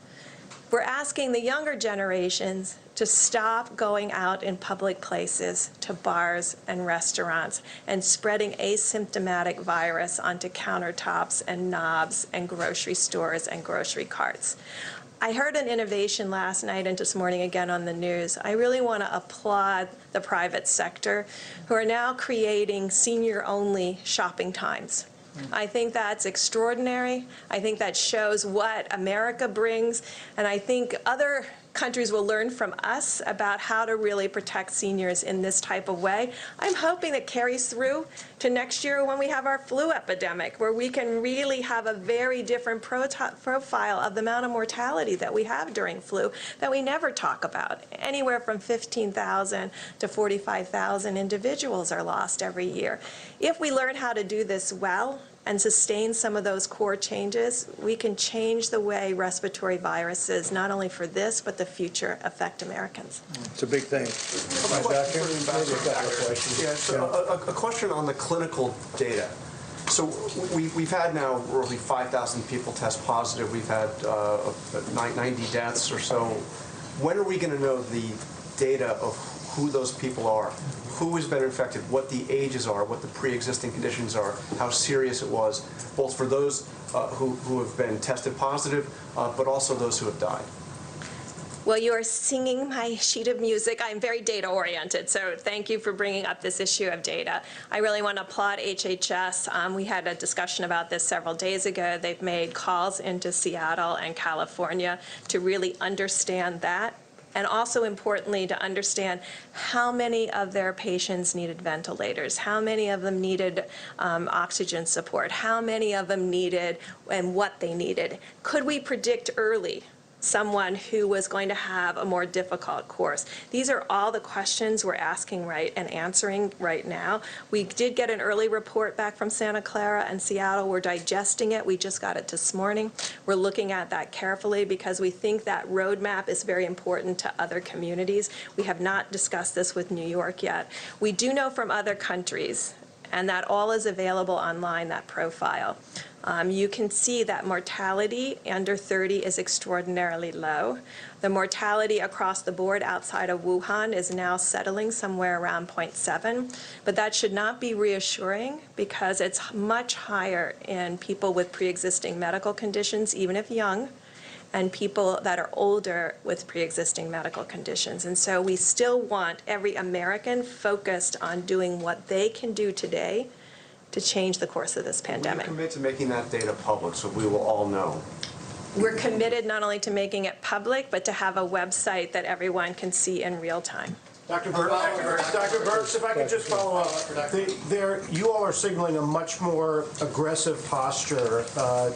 We're asking the younger generations to stop going out in public places, to bars and restaurants, and spreading asymptomatic virus onto countertops and knobs and grocery stores and grocery carts. I heard an innovation last night and this morning again on the news. I really want to applaud the private sector who are now creating senior-only shopping times. I think that's extraordinary. I think that shows what America brings, and I think other countries will learn from us about how to really protect seniors in this type of way. I'm hoping that carries through to next year when we have our flu epidemic, where we can really have a very different profile of the amount of mortality that we have during flu that we never talk about. Anywhere from 15,000 to 45,000 individuals are lost every year. If we learn how to do this well and sustain some of those core changes, we can change the way respiratory viruses, not only for this, but the future, affect Americans. It's a big thing. A question on the clinical data. So we've had now roughly 5,000 people test positive. We've had 90 deaths or so. When are we going to know the data of who those people are, who has been infected, what the ages are, what the pre-existing conditions are, how serious it was, both for those who have been tested positive, but also those who have died? Well, you are singing my sheet of music. I'm very data-oriented, so thank you for bringing up this issue of data. I really want to applaud HHS. We had a discussion about this several days ago. They've made calls into Seattle and California to really understand that, and also importantly to understand how many of their patients needed ventilators, how many of them needed oxygen support, how many of them needed and what they needed. Could we predict early someone who was going to have a more difficult course? These are all the questions we're asking and answering right now. We did get an early report back from Santa Clara and Seattle. We're digesting it. We just got it this morning. We're looking at that carefully because we think that roadmap is very important to other communities. We have not discussed this with New York yet. We do know from other countries, and that all is available online, that profile. You can see that mortality under 30 is extraordinarily low. The mortality across the board outside of Wuhan is now settling somewhere around 0.7, but that should not be reassuring because it's much higher in people with pre-existing medical conditions, even if young, and people that are older with pre-existing medical conditions. And so we still want every American focused on doing what they can do today to change the course of this pandemic. Will you commit to making that data public so we will all know? We're committed not only to making it public, but to have a website that everyone can see in real time. Dr. Birx, if I could just follow up. You all are signaling a much more aggressive posture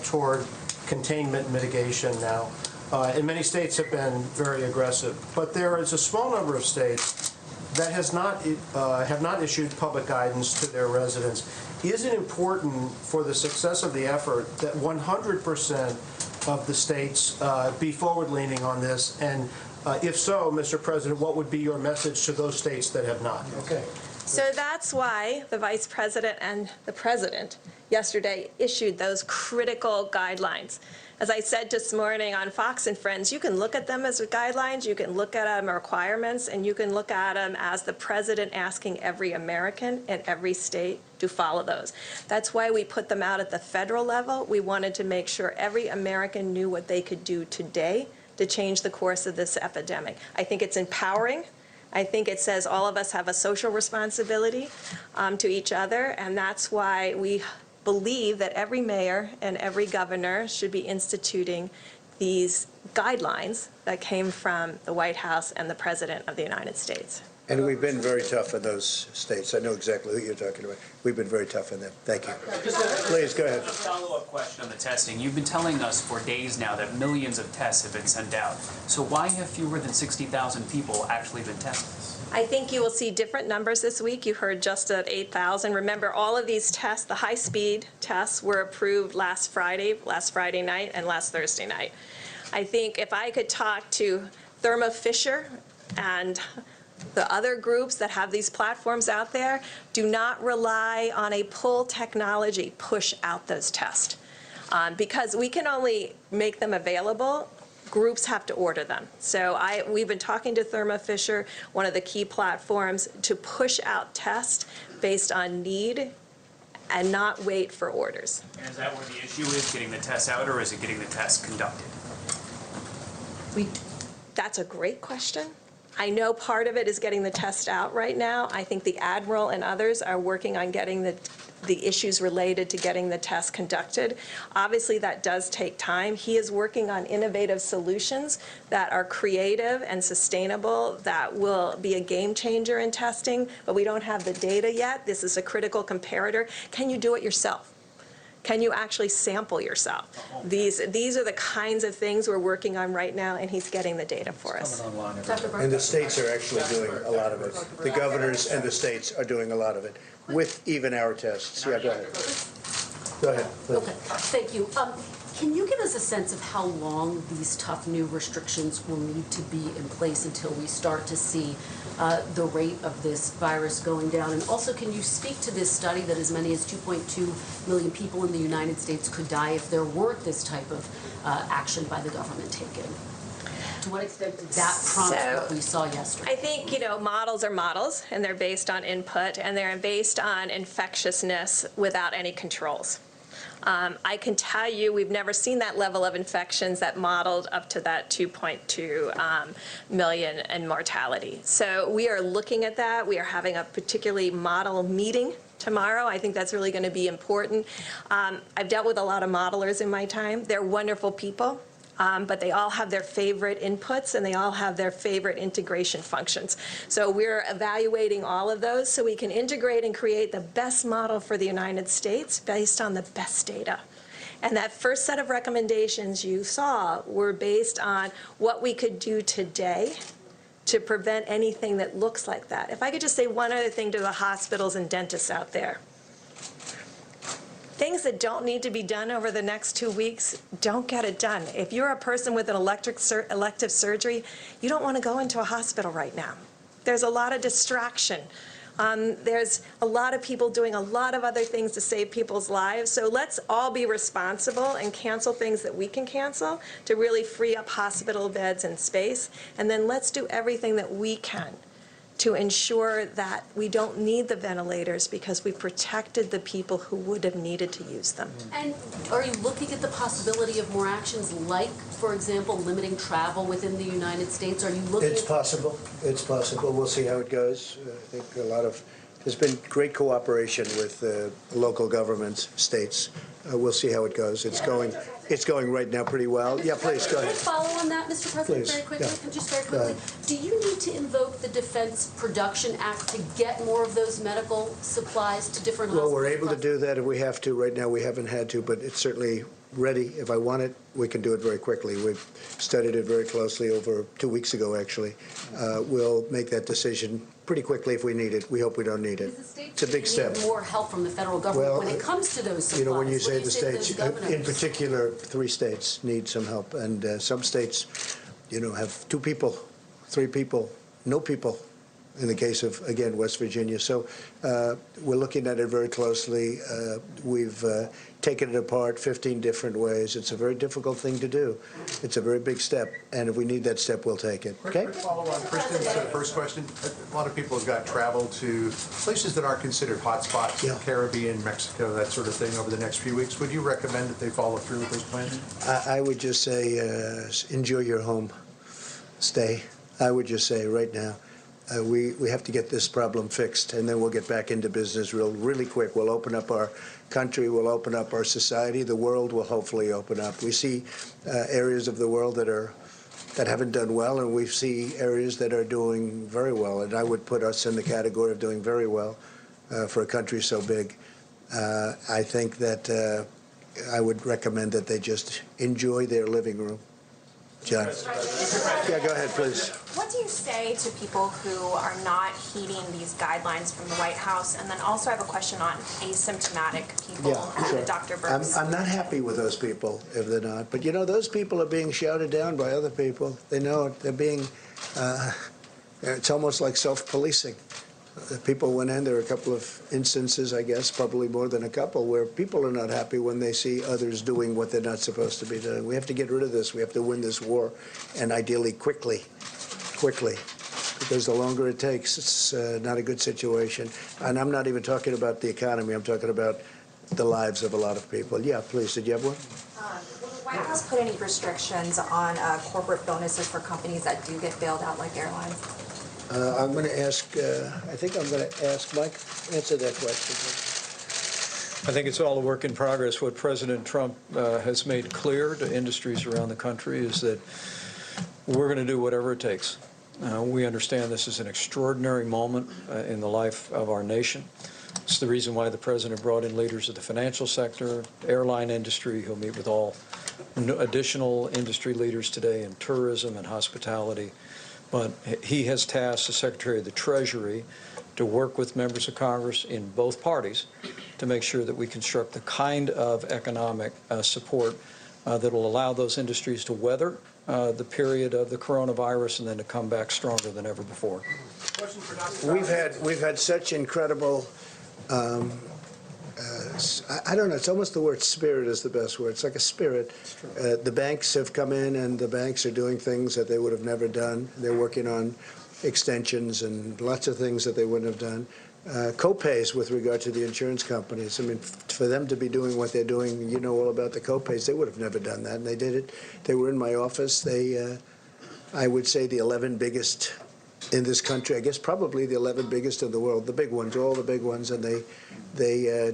toward containment mitigation now. And many states have been very aggressive. But there is a small number of states that have not issued public guidance to their residents. Is it important for the success of the effort that 100% of the states be forward-leaning on this? And if so, Mr. President, what would be your message to those states that have not? Okay. So that's why the Vice President and the President yesterday issued those critical guidelines. As I said this morning on Fox and Friends, you can look at them as guidelines, you can look at them as requirements, and you can look at them as the President asking every American in every state to follow those. That's why we put them out at the federal level. We wanted to make sure every American knew what they could do today to change the course of this epidemic. I think it's empowering. I think it says all of us have a social responsibility to each other, and that's why we believe that every mayor and every governor should be instituting these guidelines that came from the White House and the President of the United States. And we've been very tough in those states. I know exactly who you're talking about. We've been very tough in them. Thank you. Please, go ahead. A follow-up question on the testing. You've been telling us for days now that millions of tests have been sent out. So why have fewer than 60,000 people actually been tested? I think you will see different numbers this week. You heard just at 8,000. Remember, all of these tests, the high-speed tests, were approved last Friday night, and last Thursday night. I think if I could talk to Thermo Fisher and the other groups that have these platforms out there, do not rely on a pull technology push out those tests. Because we can only make them available. Groups have to order them. So we've been talking to Thermo Fisher, one of the key platforms, to push out tests based on need and not wait for orders. And is that where the issue is, getting the tests out, or is it getting the tests conducted? That's a great question. I know part of it is getting the test out right now. I think the Admiral and others are working on getting the issues related to getting the test conducted. Obviously, that does take time. He is working on innovative solutions that are creative and sustainable, that will be a game changer in testing, but we don't have the data yet. This is a critical comparator. Can you do it yourself? Can you actually sample yourself? These are the kinds of things we're working on right now, and he's getting the data for us. And the states are actually doing a lot of it. The governors and the states are doing a lot of it, with even our tests. Yeah, go ahead. Go ahead. Okay, thank you. Can you give us a sense of how long these tough new restrictions will need to be in place until we start to see the rate of this virus going down? And also, can you speak to this study that as many as 2.2 million people in the United States could die if there weren't this type of action by the government taken? To what extent did that prompt what we saw yesterday? I think, models are models, and they're based on input, and they're based on infectiousness without any controls. I can tell you we've never seen that level of infections that modeled up to that 2.2 million in mortality. So we are looking at that. We are having a particularly model meeting tomorrow. I think that's really going to be important. I've dealt with a lot of modelers in my time. They're wonderful people. But they all have their favorite inputs, and they all have their favorite integration functions. So we're evaluating all of those so we can integrate and create the best model for the United States based on the best data. And that first set of recommendations you saw were based on what we could do today to prevent anything that looks like that. If I could just say one other thing to the hospitals and dentists out there. Things that don't need to be done over the next 2 weeks, don't get it done. If you're a person with an elective surgery, you don't want to go into a hospital right now. There's a lot of distraction. There's a lot of people doing a lot of other things to save people's lives. So let's all be responsible and cancel things that we can cancel to really free up hospital beds and space. And then let's do everything that we can to ensure that we don't need the ventilators because we protected the people who would have needed to use them. And are you looking at the possibility of more actions like, for example, limiting travel within the United States? Are you looking It's possible. It's possible. We'll see how it goes. I think there's been great cooperation with local governments, states. We'll see how it goes. It's going It's going right now pretty well. Yeah, please, go Can I ahead. follow on that, Mr. President, Please, very quickly? yeah. Just very Go quickly. ahead. Do you need to invoke the Defense Production Act to get more of those medical supplies to different Well, hospitals? we're able to do that if we have to. Right now, we haven't had to, but it's certainly ready. If I want it, we can do it very quickly. We've studied it very closely over 2 weeks ago, actually. We'll make that decision pretty quickly if we need it. We hope we don't need it. It's a big step. Need more help from the federal government Well, when it comes to those supplies. You know, when you What do say the to those states, governors? in particular, 3 states need some help, and some states, you know, have 2 people, 3 people, no people, in the case of, again, West Virginia. So we're looking at it very closely. We've taken it apart 15 different ways. It's a very difficult thing to do. It's a very big step, and if we need that step, we'll take it. Okay? Quick follow on Kristen's first question. A lot of people have got travel to places that aren't considered hotspots, Yeah. Caribbean, Mexico, that sort of thing, over the next few weeks. Would you recommend that they follow through with those plans? I would just say enjoy your home stay. I would just say right now, we have to get this problem fixed, and then we'll get back into business really quick. We'll open up our country, we'll open up our society, the world will hopefully open up. We see areas of the world that haven't done well, and we see areas that are doing very well, and I would put us in the category of doing very well for a country so big. I think that I would recommend that they just enjoy their living room. John? Yeah, go ahead, please. What do you say to people who are not heeding these guidelines from the White House? And then also I have a question on asymptomatic people, sure. Dr. Burks. I'm not happy with those people if they're not. But, you know, those people are being shouted down by other people. They know it. They're being, it's almost like self-policing. People went in, there are a couple of instances, I guess, probably more than a couple, where people are not happy when they see others doing what they're not supposed to be doing. We have to get rid of this. We have to win this war, and ideally quickly, because the longer it takes, it's not a good situation. And I'm not even talking about the economy. I'm talking about the lives of a lot of people. Yeah, please, did you have one? Will the White House put any restrictions on corporate bonuses for companies that do get bailed out like airlines? I'm going to ask, I think I'm going to ask Mike, answer that question. I think it's all a work in progress. What President Trump has made clear to industries around the country is that we're going to do whatever it takes. We understand this is an extraordinary moment in the life of our nation. It's the reason why the President brought in leaders of the financial sector, airline industry. He'll meet with all additional industry leaders today in tourism and hospitality. But he has tasked the Secretary of the Treasury to work with members of Congress in both parties to make sure that we construct the kind of economic support that will allow those industries to weather the period of the coronavirus and then to come back stronger than ever before. We've had such incredible, I don't know, it's almost the word spirit is the best word. It's like a spirit. The banks have come in, and the banks are doing things that they would have never done. They're working on extensions and lots of things that they wouldn't have done. Co-pays with regard to the insurance companies. I mean, for them to be doing what they're doing, you know all about the co-pays. They would have never done that, and they did it. They were in my office. They, I would say, the 11 biggest in this country. I guess probably the 11 biggest in the world, the big ones, all the big ones, and they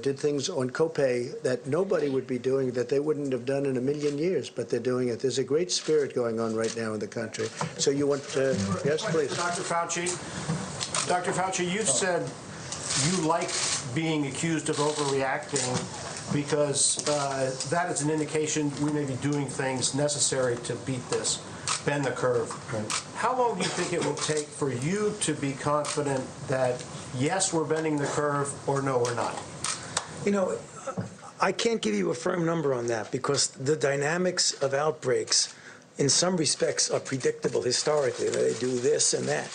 did things on copay that nobody would be doing, that they wouldn't have done in a million years, but they're doing it. There's a great spirit going on right now in the country. So you want to, yes, please. Dr. Fauci, you've said you like being accused of overreacting because that is an indication we may be doing things necessary to beat this, bend the curve. Right. How long do you think it will take for you to be confident that, yes, we're bending the curve, or no, we're not? You know, I can't give you a firm number on that because the dynamics of outbreaks in some respects are predictable historically. They do this and that.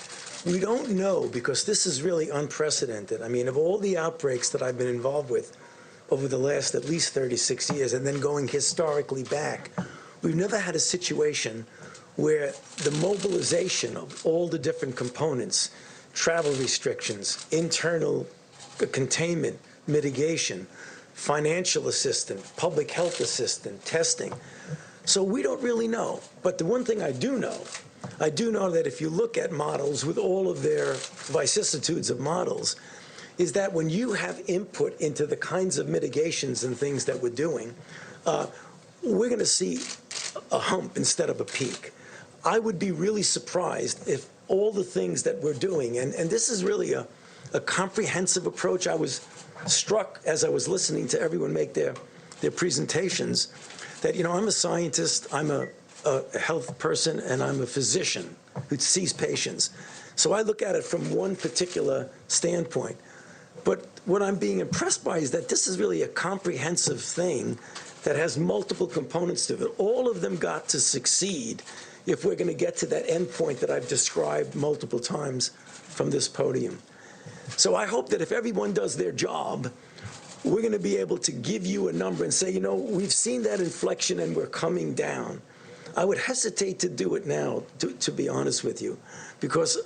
We don't know because this is really unprecedented. I mean, of all the outbreaks that I've been involved with over the last at least 36 years and then going historically back, we've never had a situation where the mobilization of all the different components, travel restrictions, internal containment, mitigation, financial assistance, public health assistance, testing. So we don't really know. But the one thing I do know that if you look at models with all of their vicissitudes of models, is that when you have input into the kinds of mitigations and things that we're doing, we're going to see a hump instead of a peak. I would be really surprised if all the things that we're doing, and this is really a comprehensive approach. I was struck as I was listening to everyone make their presentations that, you know, I'm a scientist, I'm a health person, and I'm a physician who sees patients. So I look at it from one particular standpoint. But what I'm being impressed by is that this is really a comprehensive thing that has multiple components to it. All of them got to succeed if we're going to get to that end point that I've described multiple times from this podium. So I hope that if everyone does their job, we're going to be able to give you a number and say, you know, we've seen that inflection and we're coming down. I would hesitate to do it now, to be honest with you, because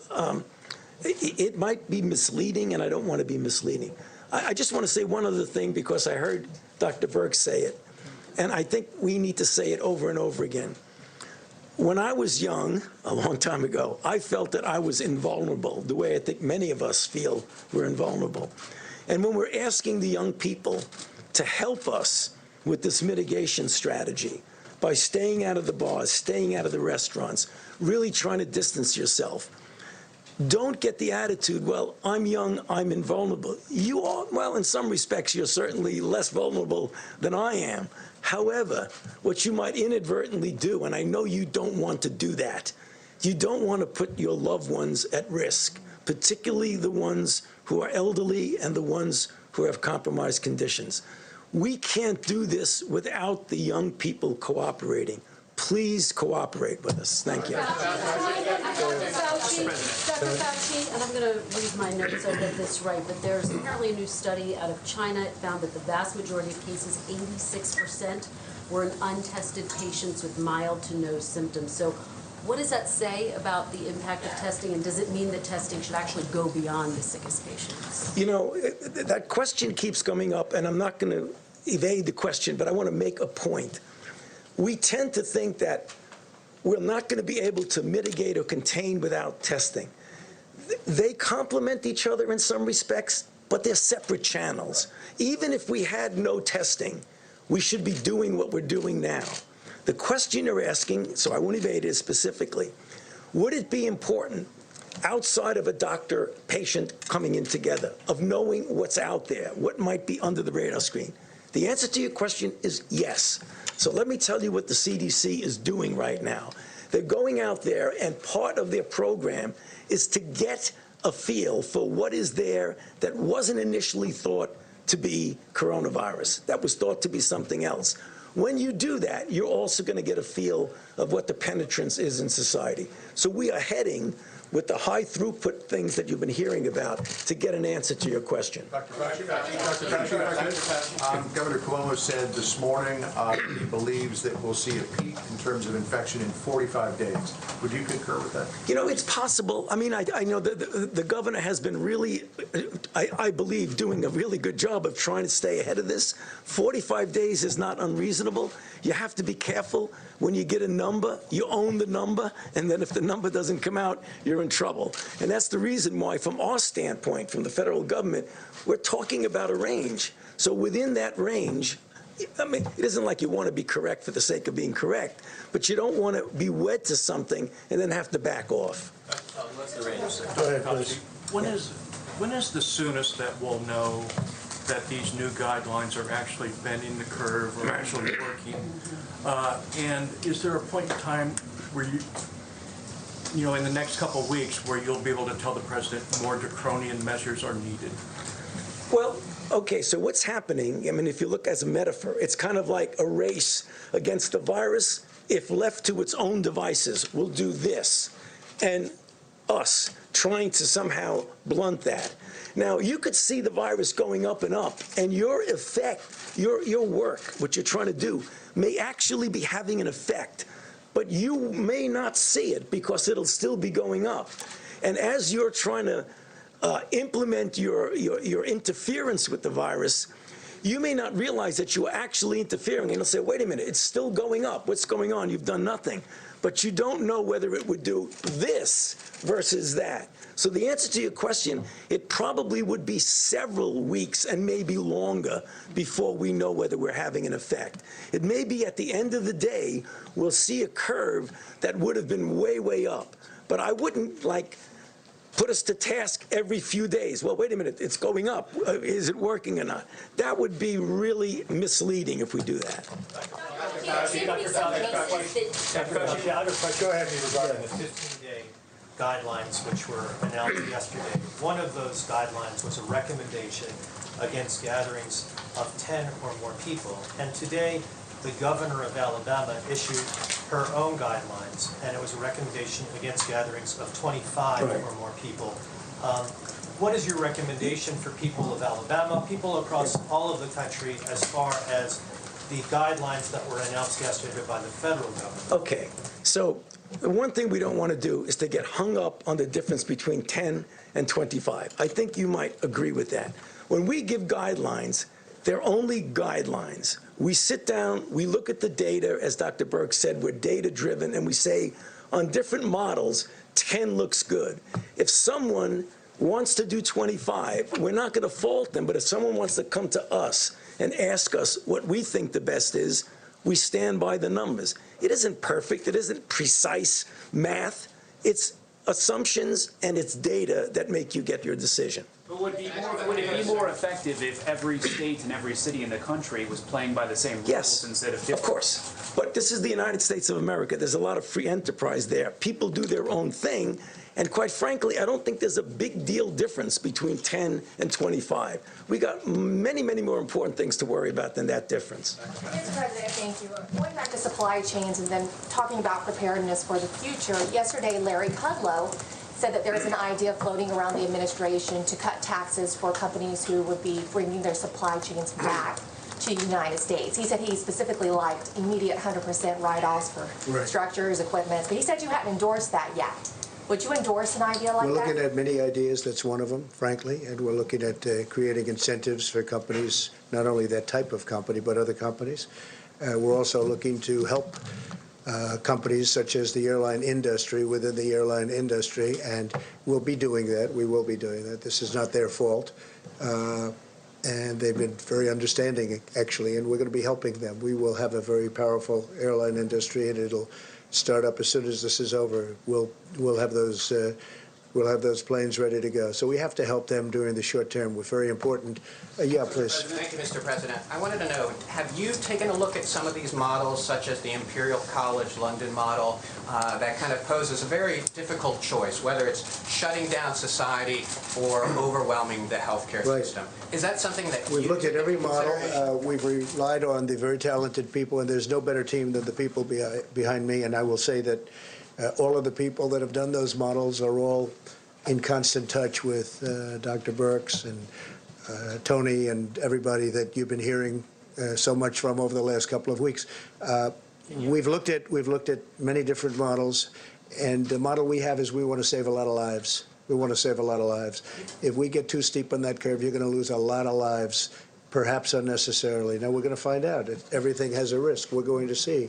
it might be misleading, and I don't want to be misleading. I just want to say one other thing, because I heard Dr. Burke say it, and I think we need to say it over and over again. When I was young, a long time ago, I felt that I was invulnerable, the way I think many of us feel we're invulnerable. And when we're asking the young people to help us with this mitigation strategy, by staying out of the bars, staying out of the restaurants, really trying to distance yourself, don't get the attitude, well, I'm young, I'm invulnerable. You are, well, in some respects, you're certainly less vulnerable than I am. However, what you might inadvertently do, and I know you don't want to do that, you don't want to put your loved ones at risk, particularly the ones who are elderly and the ones who have compromised conditions. We can't do this without the young people cooperating. Please cooperate with us. Thank you. Dr. Fauci, and I'm going to read my notes so I get this right, but there's apparently a new study out of China. It found that the vast majority of cases, 86%, were in untested patients with mild to no symptoms. So what does that say about the impact of testing, and does it mean that testing should actually go beyond the sickest patients? You know, that question keeps coming up, and I'm not going to evade the question, but I want to make a point. We tend to think that we're not going to be able to mitigate or contain without testing. They complement each other in some respects, but they're separate channels. Even if we had no testing, we should be doing what we're doing now. The question you're asking, so I won't evade it specifically, would it be important outside of a doctor-patient coming in together, of knowing what's out there, what might be under the radar screen? The answer to your question is yes. So let me tell you what the CDC is doing right now. They're going out there, and part of their program is to get a feel for what is there that wasn't initially thought to be coronavirus, that was thought to be something else. When you do that, you're also going to get a feel of what the penetrance is in society. So we are heading with the high throughput things that you've been hearing about to get an answer to your question. Dr. Fauci, Governor Cuomo said this morning he believes that we'll see a peak in terms of infection in 45 days. Would you concur with that? You know, it's possible. I mean, I know the governor has been really, I believe, doing a really good job of trying to stay ahead of this. 45 days is not unreasonable. You have to be careful. When you get a number, you own the number, and then if the number doesn't come out, you're in trouble. And that's the reason why, from our standpoint, from the federal government, we're talking about a range. So within that range, I mean, it isn't like you want to be correct for the sake of being correct, but you don't want to be wed to something and then have to back off. Go ahead, please. When is the soonest that we'll know that these new guidelines are actually bending the curve or actually working? And is there a point in time where you know, in the next couple of weeks, where you'll be able to tell the president more draconian measures are needed? Well, okay, so what's happening, I mean, if you look as a metaphor, it's kind of like a race against the virus. If left to its own devices, will do this. And us trying to somehow blunt that. Now, you could see the virus going up and up, and your effect, your work, what you're trying to do, may actually be having an effect, but you may not see it because it'll still be going up. And as you're trying to implement your interference with the virus, you may not realize that you are actually interfering. And you'll say, wait a minute, it's still going up. What's going on? You've done nothing. But you don't know whether it would do this versus that. So the answer to your question, it probably would be several weeks and maybe longer before we know whether we're having an effect. It may be at the end of the day, we'll see a curve that would have been way, way up. But I wouldn't, put us to task every few days. Well, wait a minute, it's going up. Is it working or not? That would be really misleading if we do that. Go ahead, regarding the 15-day guidelines which were announced yesterday. One of those guidelines was a recommendation against gatherings of 10 or more people. And today, the governor of Alabama issued her own guidelines, and it was a recommendation against gatherings of 25 or more people. What is your recommendation for people of Alabama, people across all of the country, as far as the guidelines that were announced yesterday by the federal government? Okay, so the one thing we don't want to do is to get hung up on the difference between 10 and 25. I think you might agree with that. When we give guidelines, they're only guidelines. We sit down, we look at the data, as Dr. Burke said, we're data-driven, and we say, on different models, 10 looks good. If someone wants to do 25, we're not going to fault them, but if someone wants to come to us and ask us what we think the best is, we stand by the numbers. It isn't perfect, it isn't precise math, it's assumptions and it's data that make you get your decision. But would it be more effective if every state and every city in the country was playing by the same rules instead of different? Of course. But this is the United States of America. There's a lot of free enterprise there. People do their own thing. And quite frankly, I don't think there's a big deal difference between 10 and 25. We got many, many more important things to worry about than that difference. Mr. President, thank you. Going back to supply chains and then talking about preparedness for the future, yesterday Larry Kudlow said that there is an idea floating around the administration to cut taxes for companies who would be bringing their supply chains back to the United States. He said he specifically liked immediate 100% write-offs for structures, equipment, but he said you hadn't endorsed that yet. Would you endorse an idea like that? We're looking at many ideas. That's one of them, frankly, and we're looking at creating incentives for companies, not only that type of company, but other companies. We're also looking to help companies such as the airline industry within the airline industry, and we'll be doing that. We will be doing that. This is not their fault. And they've been very understanding, actually, and we're going to be helping them. We will have a very powerful airline industry, and it'll start up as soon as this is over. We'll have those planes ready to go. So we have to help them during the short term. We're very important. Yeah, please. Thank you, Mr. President. I wanted to know, have you taken a look at some of these models, such as the Imperial College London model, that kind of poses a very difficult choice, whether it's shutting down society or overwhelming the healthcare system? Is that something that we've looked at every model? We've relied on the very talented people, and there's no better team than the people behind me. And I will say that all of the people that have done those models are all in constant touch with Dr. Burks and Tony and everybody that you've been hearing so much from over the last couple of weeks. We've looked at many different models, and the model we have is we want to save a lot of lives. We want to save a lot of lives. If we get too steep on that curve, you're going to lose a lot of lives, perhaps unnecessarily. Now, we're going to find out. Everything has a risk. We're going to see.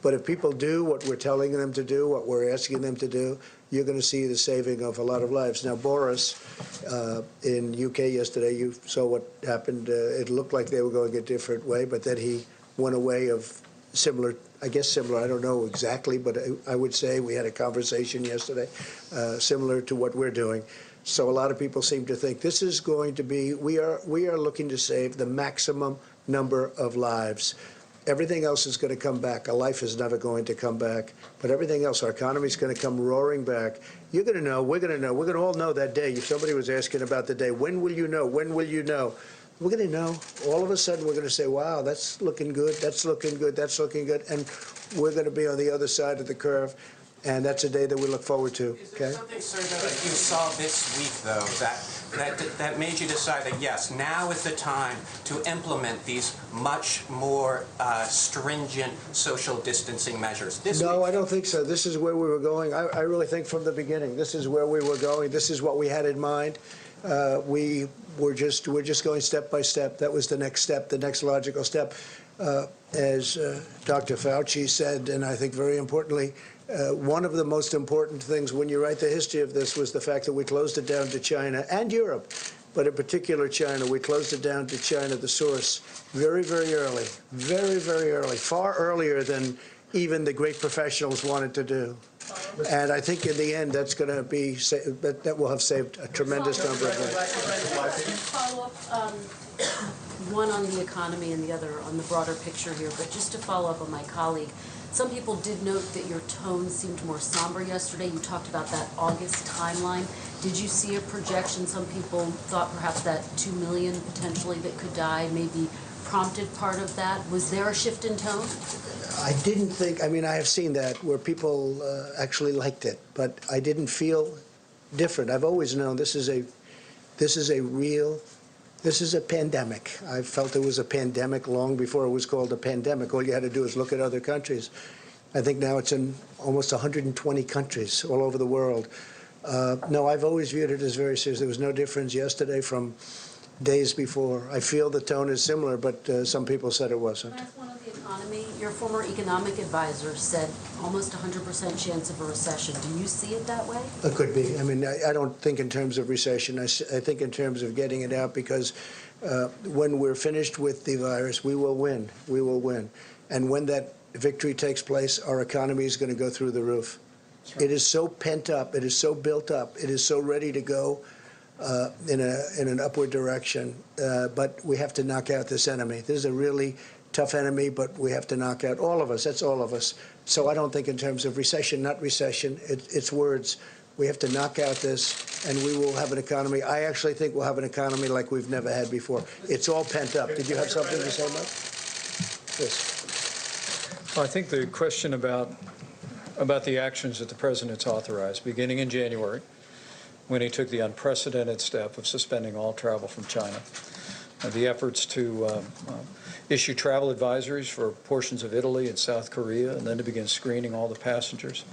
But if people do what we're telling them to do, what we're asking them to do, you're going to see the saving of a lot of lives. Now, Boris, in UK yesterday, you saw what happened. It looked like they were going a different way, but then he went away of similar, I guess similar, I don't know exactly, but I would say we had a conversation yesterday similar to what we're doing. So a lot of people seem to think this is going to be, we are looking to save the maximum number of lives. Everything else is going to come back. A life is never going to come back. But everything else, our economy is going to come roaring back. You're going to know, we're going to know, we're going to all know that day. If somebody was asking about the day, when will you know? When will you know? We're going to know. All of a sudden, we're going to say, wow, that's looking good, that's looking good, that's looking good. And we're going to be on the other side of the curve. And that's a day that we look forward to. Is there something, sir, that you saw this week, though, that made you decide that, yes, now is the time to implement these much more stringent social distancing measures? No, I don't think so. This is where we were going. I really think from the beginning, this is where we were going. This is what we had in mind. we're just going step by step. That was the next step, the next logical step. As Dr. Fauci said, and I think very importantly, one of the most important things when you write the history of this was the fact that we closed it down to China and Europe, but in particular China. We closed it down to China, the source, very, very early, very, very early, far earlier than even the great professionals wanted to do. And I think in the end, that's going to be, that will have saved a tremendous number of lives. Follow up, one on the economy and the other on the broader picture here, but just to follow up on my colleague, some people did note that your tone seemed more somber yesterday. You talked about that August timeline. Did you see a projection? Some people thought perhaps that 2 million potentially that could die maybe prompted part of that. Was there a shift in tone? I didn't think, I mean, I have seen that where people actually liked it, but I didn't feel different. I've always known this is a pandemic. I felt it was a pandemic long before it was called a pandemic. All you had to do is look at other countries. I think now it's in almost 120 countries all over the world. No, I've always viewed it as very serious. There was no difference yesterday from days before. I feel the tone is similar, but some people said it wasn't. Last one on the economy. Your former economic advisor said almost 100% chance of a recession. Do you see it that way? It could be. I mean, I don't think in terms of recession. I think in terms of getting it out, because when we're finished with the virus, we will win. We will win. And when that victory takes place, our economy is going to go through the roof. It is so pent up. It is so built up. It is so ready to go in an upward direction. But we have to knock out this enemy. This is a really tough enemy, but we have to knock out all of us. That's all of us. So I don't think in terms of recession, not recession. It's words. We have to knock out this, and we will have an economy. I actually think we'll have an economy like we've never had before. It's all pent up. Did you have something to say, Mike? Yes. Well, I think the question about the actions that the President's authorized, beginning in January, when he took the unprecedented step of suspending all travel from China, the efforts to issue travel advisories for portions of Italy and South Korea, and then to begin screening all the passengers,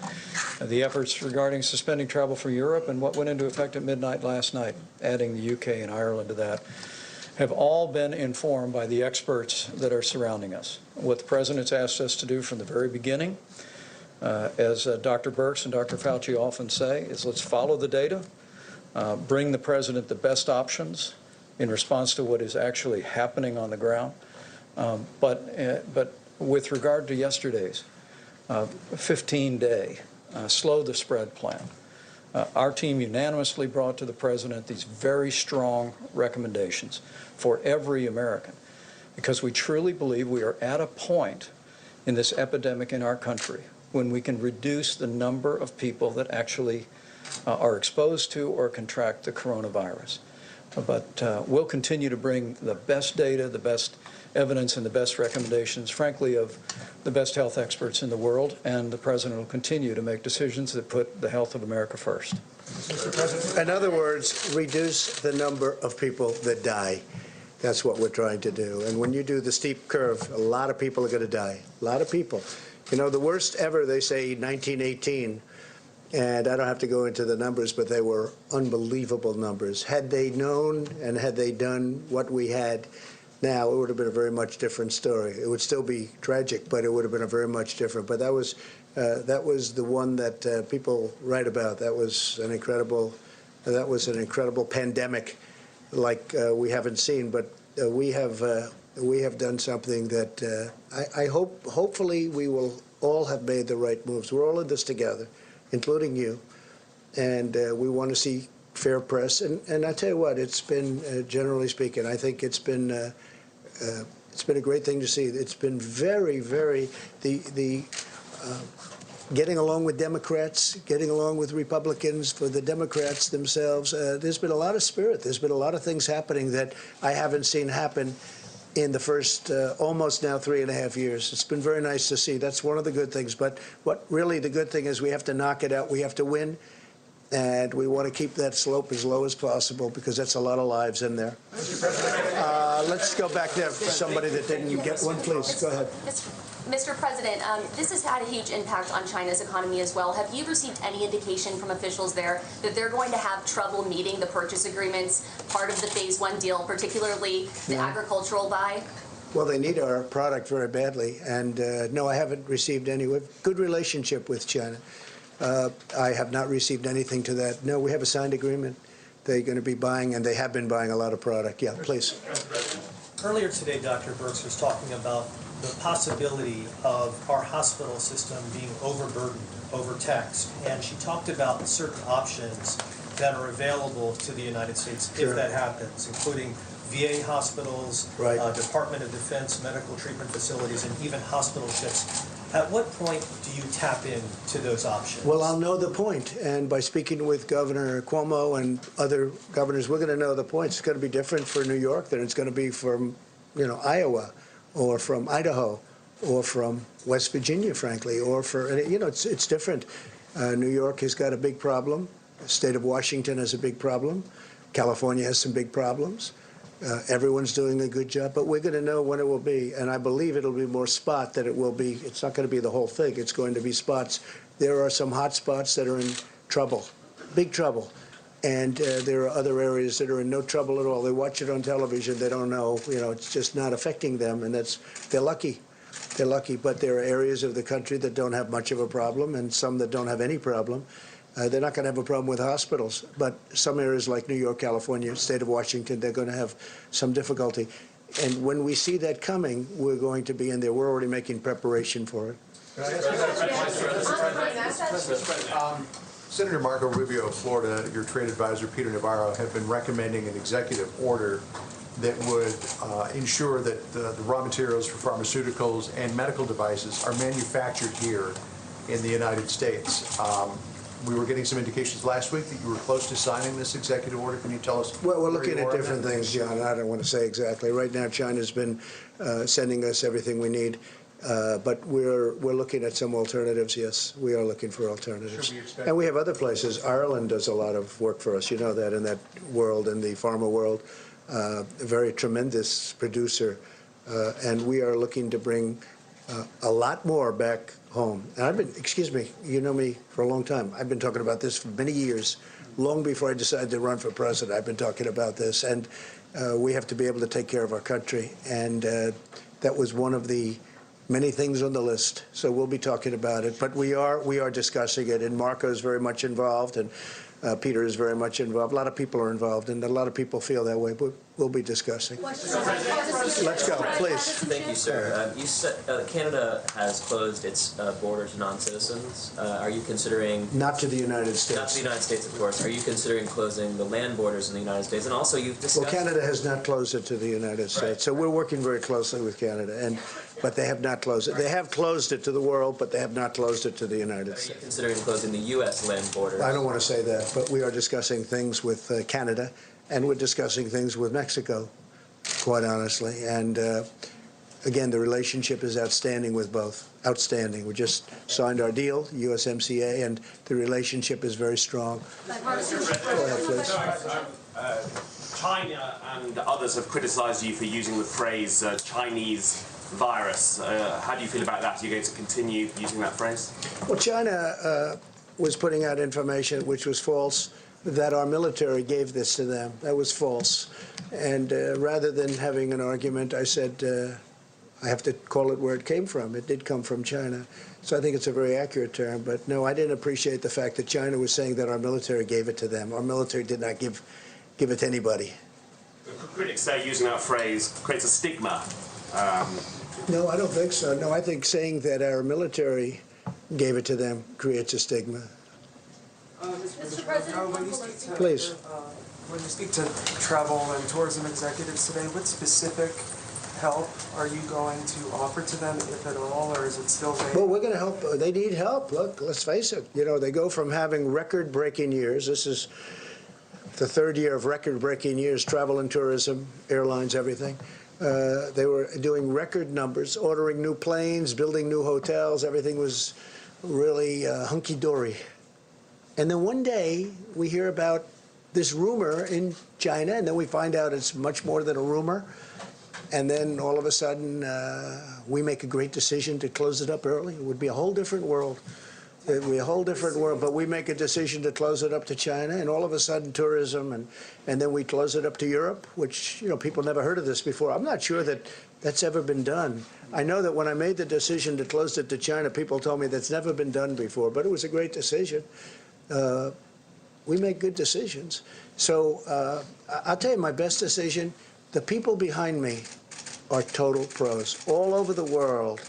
the efforts regarding suspending travel from Europe and what went into effect at midnight last night, adding the UK and Ireland to that, have all been informed by the experts that are surrounding us. What the President's asked us to do from the very beginning, as Dr. Birx and Dr. Fauci often say, is let's follow the data, bring the President the best options in response to what is actually happening on the ground. But with regard to yesterday's 15-day slow the spread plan, our team unanimously brought to the President these very strong recommendations for every American, because we truly believe we are at a point in this epidemic in our country when we can reduce the number of people that actually are exposed to or contract the coronavirus. But we'll continue to bring the best data, the best evidence, and the best recommendations, frankly, of the best health experts in the world, and the President will continue to make decisions that put the health of America first. In other words, reduce the number of people that die. That's what we're trying to do. And when you do the steep curve, a lot of people are going to die. A lot of people. You know, the worst ever, they say, 1918. And I don't have to go into the numbers, but they were unbelievable numbers. Had they known and had they done what we had now, it would have been a very much different story. It would still be tragic, but it would have been a very much different. But that was the one that people write about. That was an incredible pandemic, like we haven't seen. But we have done something that I hopefully we will all have made the right moves. We're all in this together, including you, and we want to see fair press. And I tell you what, it's been, generally speaking, I think it's been a great thing to see. It's been very, very, getting along with Democrats, getting along with Republicans, for the Democrats themselves. There's been a lot of spirit. There's been a lot of things happening that I haven't seen happen in the first almost now 3.5 years. It's been very nice to see. That's one of the good things. But what really the good thing is, we have to knock it out. We have to win. And we want to keep that slope as low as possible, because that's a lot of lives in there. Let's go back there for somebody that didn't get one, please. Go ahead. Mr. President, this has had a huge impact on China's economy as well. Have you received any indication from officials there that they're going to have trouble meeting the purchase agreements, part of the Phase 1 deal, particularly the agricultural buy? Well, they need our product very badly, and no, I haven't received any. We have good relationship with China. I have not received anything to that. No, we have a signed agreement. They're going to be buying, and they have been buying a lot of product. Yeah, please. Earlier today, Dr. Birx was talking about the possibility of our hospital system being overburdened, overtaxed, and she talked about certain options that are available to the United States if that happens, including VA hospitals, Department of Defense medical treatment facilities, and even hospital ships. At what point do you tap into those options? Well, I'll know the point, and by speaking with Governor Cuomo and other governors, we're going to know the point. It's going to be different for New York than it's going to be from, Iowa, or from Idaho, or from West Virginia, frankly, or for, it's different. New York has got a big problem. The state of Washington has a big problem. California has some big problems. Everyone's doing a good job, but we're going to know when it will be, and I believe it'll be more spot than it will be. It's not going to be the whole thing. It's going to be spots. There are some hot spots that are in trouble, big trouble, and there are other areas that are in no trouble at all. They watch it on television. They don't know. It's just not affecting them, and they're lucky. They're lucky, but there are areas of the country that don't have much of a problem, and some that don't have any problem. They're not going to have a problem with hospitals, but some areas like New York, California, state of Washington, they're going to have some difficulty. And when we see that coming, we're going to be in there. We're already making preparation for it. Senator Marco Rubio of Florida, your trade advisor, Peter Navarro, have been recommending an executive order that would ensure that the raw materials for pharmaceuticals and medical devices are manufactured here in the United States. We were getting some indications last week that you were close to signing this executive order. Can you tell us? Well, we're looking at different things, John. I don't want to say exactly. Right now, China's been sending us everything we need, but we're looking at some alternatives. Yes, we are looking for alternatives, and we have other places. Ireland does a lot of work for us. You know that in that world, in the pharma world, a very tremendous producer, and we are looking to bring a lot more back home. And I've been, excuse me, you know me for a long time. I've been talking about this for many years, long before I decided to run for president. I've been talking about this, and we have to be able to take care of our country. And that was one of the many things on the list. So we'll be talking about it, but we are discussing it. And Marco is very much involved, and Peter is very much involved. A lot of people are involved, and a lot of people feel that way, but we'll be discussing. Let's go, please. Thank you, sir. You said Canada has closed its border to non-citizens. Are you considering... Not to the United States. Not to the United States, of course. Are you considering closing the land borders in the United States? And also, you've discussed... Well, Canada has not closed it to the United States, so we're working very closely with Canada, but they have not closed it. They have closed it to the world, but they have not closed it to the United States. Are you considering closing the U.S. land borders? I don't want to say that, but we are discussing things with Canada, and we're discussing things with Mexico, quite honestly. And again, the relationship is outstanding with both. Outstanding. We just signed our deal, USMCA, and the relationship is very strong. Go ahead, please. China and others have criticized you for using the phrase Chinese virus. How do you feel about that? Are you going to continue using that phrase? Well, China was putting out information which was false, that our military gave this to them. That was false. And rather than having an argument, I said, I have to call it where it came from. It did come from China. So I think it's a very accurate term. But no, I didn't appreciate the fact that China was saying that our military gave it to them. Our military did not give it to anybody. Critics say using that phrase creates a stigma. No, I don't think so. No, I think saying that our military gave it to them creates a stigma. Mr. President, Please. When you speak to travel and tourism executives today, what specific help are you going to offer to them, if at all, or is it still vague? Well, we're going to help. They need help. Look, let's face it. They go from having record-breaking years. This is the third year of record-breaking years, travel and tourism, airlines, everything. They were doing record numbers, ordering new planes, building new hotels. Everything was really hunky-dory. And then one day, we hear about this rumor in China, and then we find out it's much more than a rumor. and then all of a sudden we make a great decision to close it up early. It would be a whole different world. It would be a whole different world, but we make a decision to close it up to China, and all of a sudden tourism, and then we close it up to Europe, which, you know, people never heard of this before. I'm not sure that that's ever been done. I know that when I made the decision to close it to China, people told me that's never been done before, but it was a great decision. We make good decisions. So I'll tell you my best decision, the people behind me are total pros. All over the world,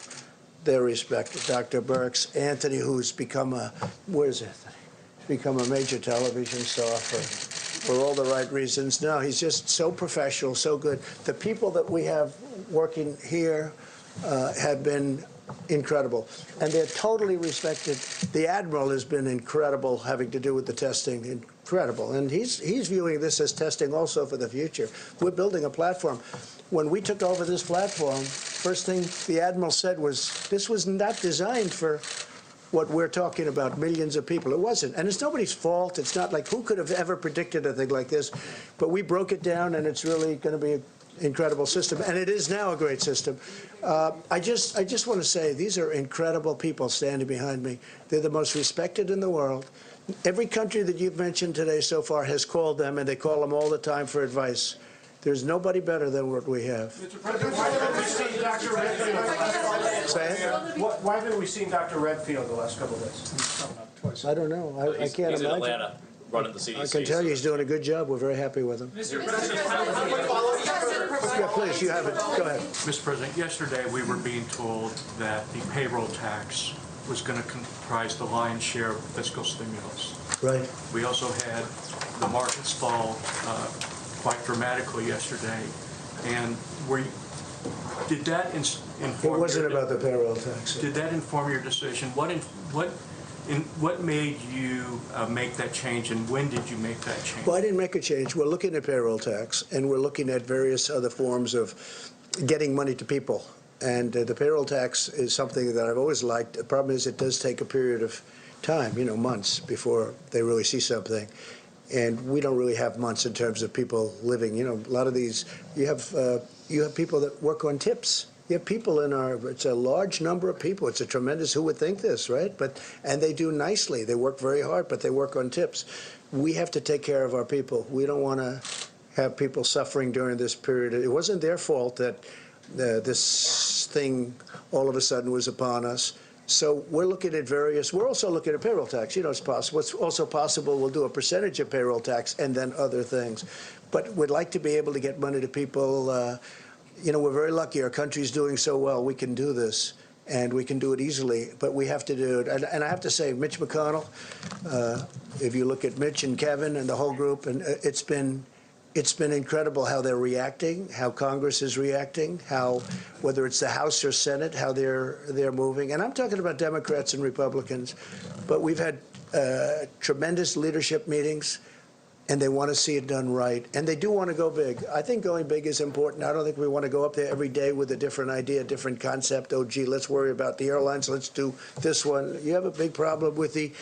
they're respected. Dr. Birx, Anthony, who's become a, where's Anthony? He's become a major television star for all the right reasons. No, he's just so professional, so good. The people that we have working here have been incredible, and they're totally respected. The Admiral has been incredible, having to do with the testing, incredible, and he's viewing this as testing also for the future. We're building a platform. When we took over this platform, first thing the Admiral said was, this was not designed for what we're talking about, millions of people. It wasn't, and it's nobody's fault. It's not like, who could have ever predicted a thing like this? But we broke it down, and it's really going to be an incredible system, and it is now a great system. I just want to say, these are incredible people standing behind me. They're the most respected in the world. Every country that you've mentioned today so far has called them, and they call them all the time for advice. There's nobody better than what we have. Mr. President, why haven't we seen Dr. Redfield? Why haven't we seen Dr. Redfield the last couple of days? I don't know. I can't He's in imagine. Atlanta, running the CDC. I can tell you he's doing a good job. We're very happy with him. Yeah, please, you have it. Go ahead. Mr. President, yesterday we were being told that the payroll tax was going to comprise the lion's share of fiscal stimulus. Right. We also had the markets fall quite dramatically yesterday, and did that inform? It wasn't about the payroll tax. Did that inform your decision? What made you make that change, and when did you make that change? Well, I didn't make a change. We're looking at payroll tax, and we're looking at various other forms of getting money to people. And the payroll tax is something that I've always liked. The problem is it does take a period of time, you know, months before they really see something. And we don't really have months in terms of people living. You know, a lot of these, you have people that work on tips. You have people in it's a large number of people. It's a tremendous, who would think this, right? And they do nicely. They work very hard, but they work on tips. We have to take care of our people. We don't want to have people suffering during this period. It wasn't their fault that this thing all of a sudden was upon us. So we're looking at we're also looking at payroll tax. You know, it's possible. It's also possible we'll do a percentage of payroll tax and then other things. But we'd like to be able to get money to people. You know, we're very lucky. Our country's doing so well. We can do this, and we can do it easily, but we have to do it. And I have to say, Mitch McConnell, if you look at Mitch and Kevin and the whole group, and it's been incredible how they're reacting, how Congress is reacting, how, whether it's the House or Senate, how they're moving. And I'm talking about Democrats and Republicans, but we've had tremendous leadership meetings, and they want to see it done right. And they do want to go big. I think going big is important. I don't think we want to go up there every day with a different idea, different concept. Oh, gee, let's worry about the airlines. Let's do this one. You have a big problem with the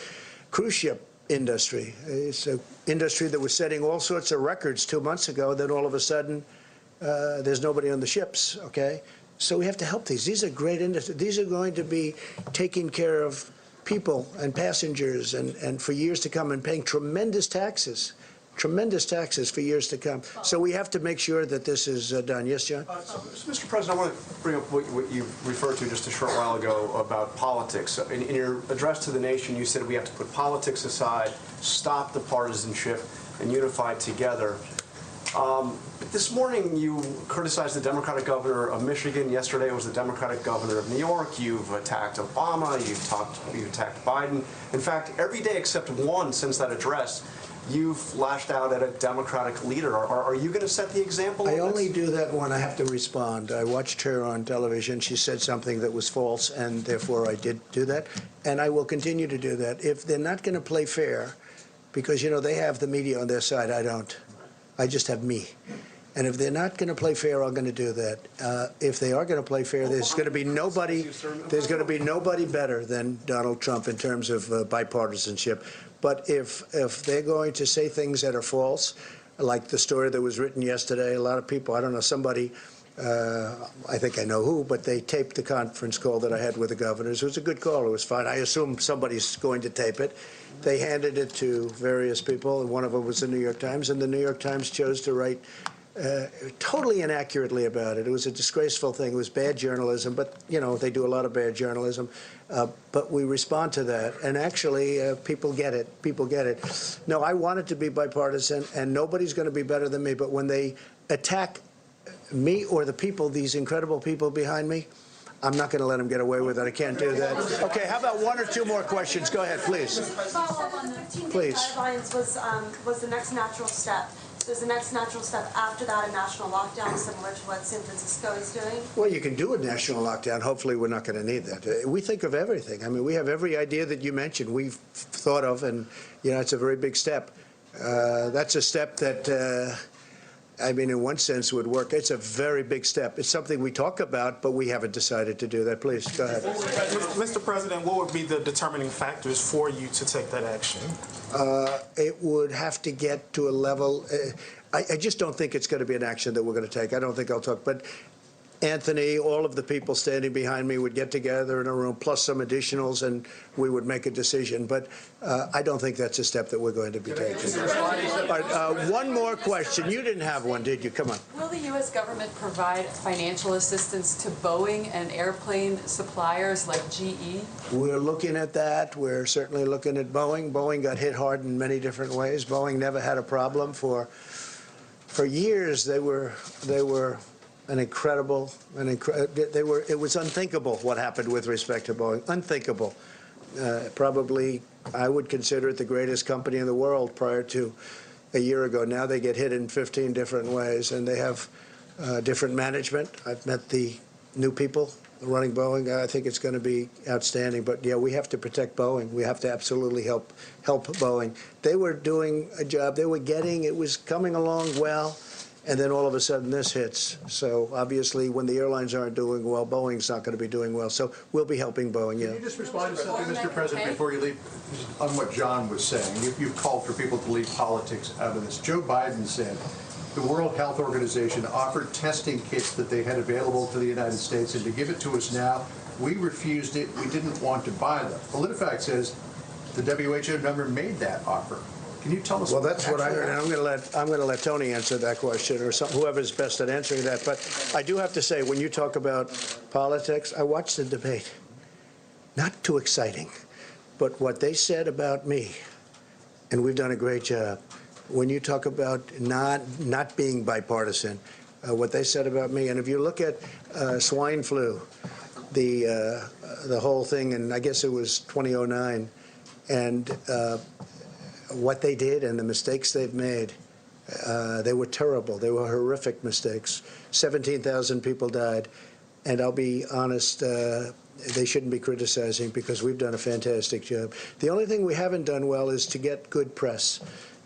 cruise ship industry. It's an industry that was setting all sorts of records 2 months ago. Then all of a sudden, there's nobody on the ships, okay? So we have to help these. These are great industries. These are going to be taking care of people and passengers and for years to come, and paying tremendous taxes for years to come. So we have to make sure that this is done. Yes, John? Mr. President, I want to bring up what you referred to just a short while ago about politics. In your address to the nation, you said we have to put politics aside, stop the partisanship, and unify together. This morning, you criticized the Democratic governor of Michigan. Yesterday, it was the Democratic governor of New York. You've attacked Obama. You've attacked Biden. In fact, every day except one since that address, you've lashed out at a Democratic leader. Are you going to set the example? I only do that when I have to respond. I watched her on television. She said something that was false, and therefore I did do that. And I will continue to do that. If they're not going to play fair, because, you know, they have the media on their side, I don't. I just have me. And if they're not going to play fair, I'm going to do that. If they are going to play fair, there's going to be nobody better than Donald Trump in terms of bipartisanship. But if they're going to say things that are false, like the story that was written yesterday, a lot of people, I don't know, somebody I think I know who, but they taped the conference call that I had with the governors. It was a good call. It was fine. I assume somebody's going to tape it. They handed it to various people, and one of them was the New York Times, and the New York Times chose to write totally inaccurately about it. It was a disgraceful thing. It was bad journalism, but, you know, they do a lot of bad journalism. But we respond to that, and actually, people get it. People get it. No, I want it to be bipartisan, and nobody's going to be better than me, but when they attack me or the people, these incredible people behind me, I'm not going to let them get away with it. I can't do that. Okay, how about one or two more questions? Go ahead, please. Follow-up on the 15-day Please. guidelines was the next natural step. So is the next natural step after that a national lockdown similar to what San Francisco is doing? Well, you can do a national lockdown. Hopefully, we're not going to need that. We think of everything. I mean, we have every idea that you mentioned we've thought of, and, you know, it's a very big step. That's a step that, I mean, in one sense would work. It's a very big step. It's something we talk about, but we haven't decided to do that. Please, go ahead. Mr. President, what would be the determining factors for you to take that action? It would have to get to a level. I just don't think it's going to be an action that we're going to take. I don't think I'll talk. But Anthony, all of the people standing behind me would get together in a room, plus some additionals, and we would make a decision. But I don't think that's a step that we're going to be taking. All right, one more question. You didn't have one, did you? Come on. Will the U.S. government provide financial assistance to Boeing and airplane suppliers like GE? We're looking at that. We're certainly looking at Boeing. Boeing got hit hard in many different ways. Boeing never had a problem for years. They were it was unthinkable what happened with respect to Boeing. Unthinkable. Probably, I would consider it the greatest company in the world prior to a year ago. Now they get hit in 15 different ways, and they have different management. I've met the new people running Boeing. I think it's going to be outstanding. But yeah, we have to protect Boeing. We have to absolutely help Boeing. They were doing a job. They were getting. It was coming along well. And then all of a sudden this hits. So obviously when the airlines aren't doing well, Boeing's not going to be doing well. So we'll be helping Boeing, yeah. Can you just respond to something, Mr. President, before you leave, on what John was saying? You've called for people to leave politics out of this. Joe Biden said the World Health Organization offered testing kits that they had available to the United States, and to give it to us now, we refused it. We didn't want to buy them. PolitiFact says the WHO never made that offer. Can you tell us? Well, that's what I heard, and I'm going to let Tony answer that question, or whoever's best at answering that. But I do have to say, when you talk about politics, I watched the debate. Not too exciting, but what they said about me, and we've done a great job. When you talk about not being bipartisan, what they said about me, and if you look at swine flu, the whole thing, and I guess it was 2009, and what they did and the mistakes they've made, they were terrible. They were horrific mistakes. 17,000 people died. And I'll be honest, they shouldn't be criticizing because we've done a fantastic job. The only thing we haven't done well is to get good press.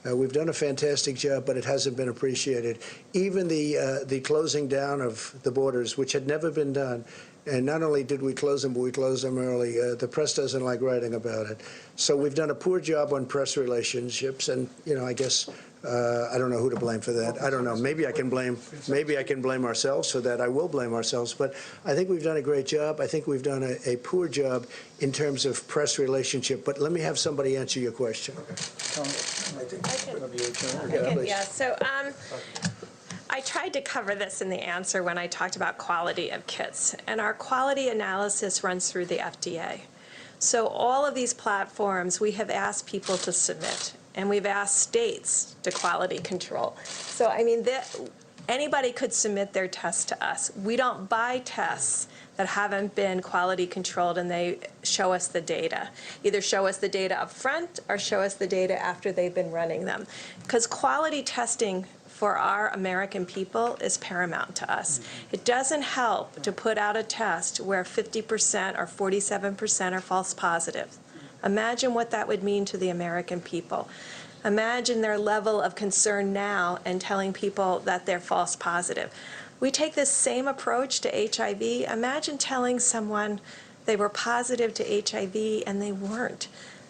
We've done a fantastic job, but it hasn't been appreciated. Even the closing down of the borders, which had never been done, and not only did we close them, but we closed them early. The press doesn't like writing about it. So we've done a poor job on press relationships, and, you know, I guess I don't know who to blame for that. I don't know. Maybe I can blame ourselves for that. I will blame ourselves. But I think we've done a great job. I think we've done a poor job in terms of press relationship. But let me have somebody answer your question. Yeah, so I tried to cover this in the answer when I talked about quality of kits, and our quality analysis runs through the FDA. So all of these platforms, we have asked people to submit, and we've asked states to quality control. So, I mean, anybody could submit their test to us. We don't buy tests that haven't been quality controlled, and they show us the data. Either show us the data up front or show us the data after they've been running them. Because quality testing for our American people is paramount to us. It doesn't help to put out a test where 50% or 47% are false positives. Imagine what that would mean to the American people. Imagine their level of concern now and telling people that they're false positive. We take this same approach to HIV. Imagine telling someone they were positive to HIV and they weren't.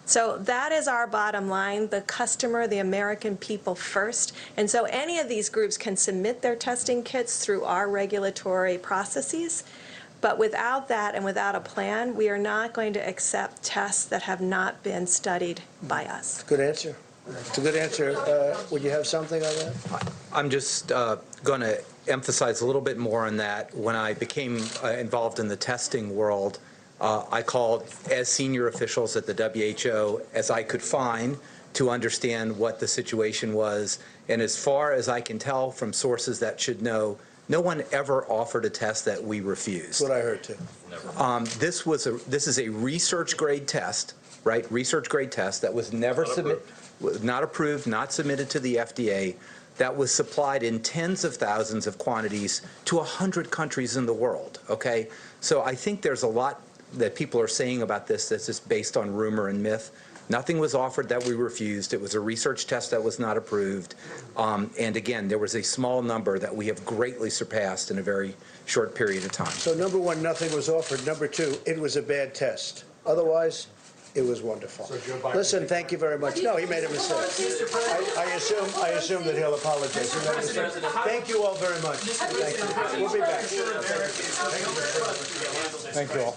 So that is our bottom line, the customer, the American people first. And so any of these groups can submit their testing kits through our regulatory processes. But without that and without a plan, we are not going to accept tests that have not been studied by us. Good answer. It's a good answer. Would you have something on that? I'm just going to emphasize a little bit more on that. When I became involved in the testing world, I called as senior officials at the WHO as I could find to understand what the situation was. And as far as I can tell from sources that should know, no one ever offered a test that we refused. That's what I heard too. This is a research grade test, right? Research grade test that was never submitted, not approved, not submitted to the FDA. That was supplied in tens of thousands of quantities to 100 countries in the world. Okay, so I think there's a lot that people are saying about this that's just based on rumor and myth. Nothing was offered that we refused. It was a research test that was not approved. And again, there was a small number that we have greatly surpassed in a very short period of time. So number one, nothing was offered. Number two, it was a bad test. Otherwise, it was wonderful. Listen, thank you very much. No, he made a mistake. I assume that he'll apologize. He made a mistake. Thank you all very much. Thank you. We'll be back. Thank you all.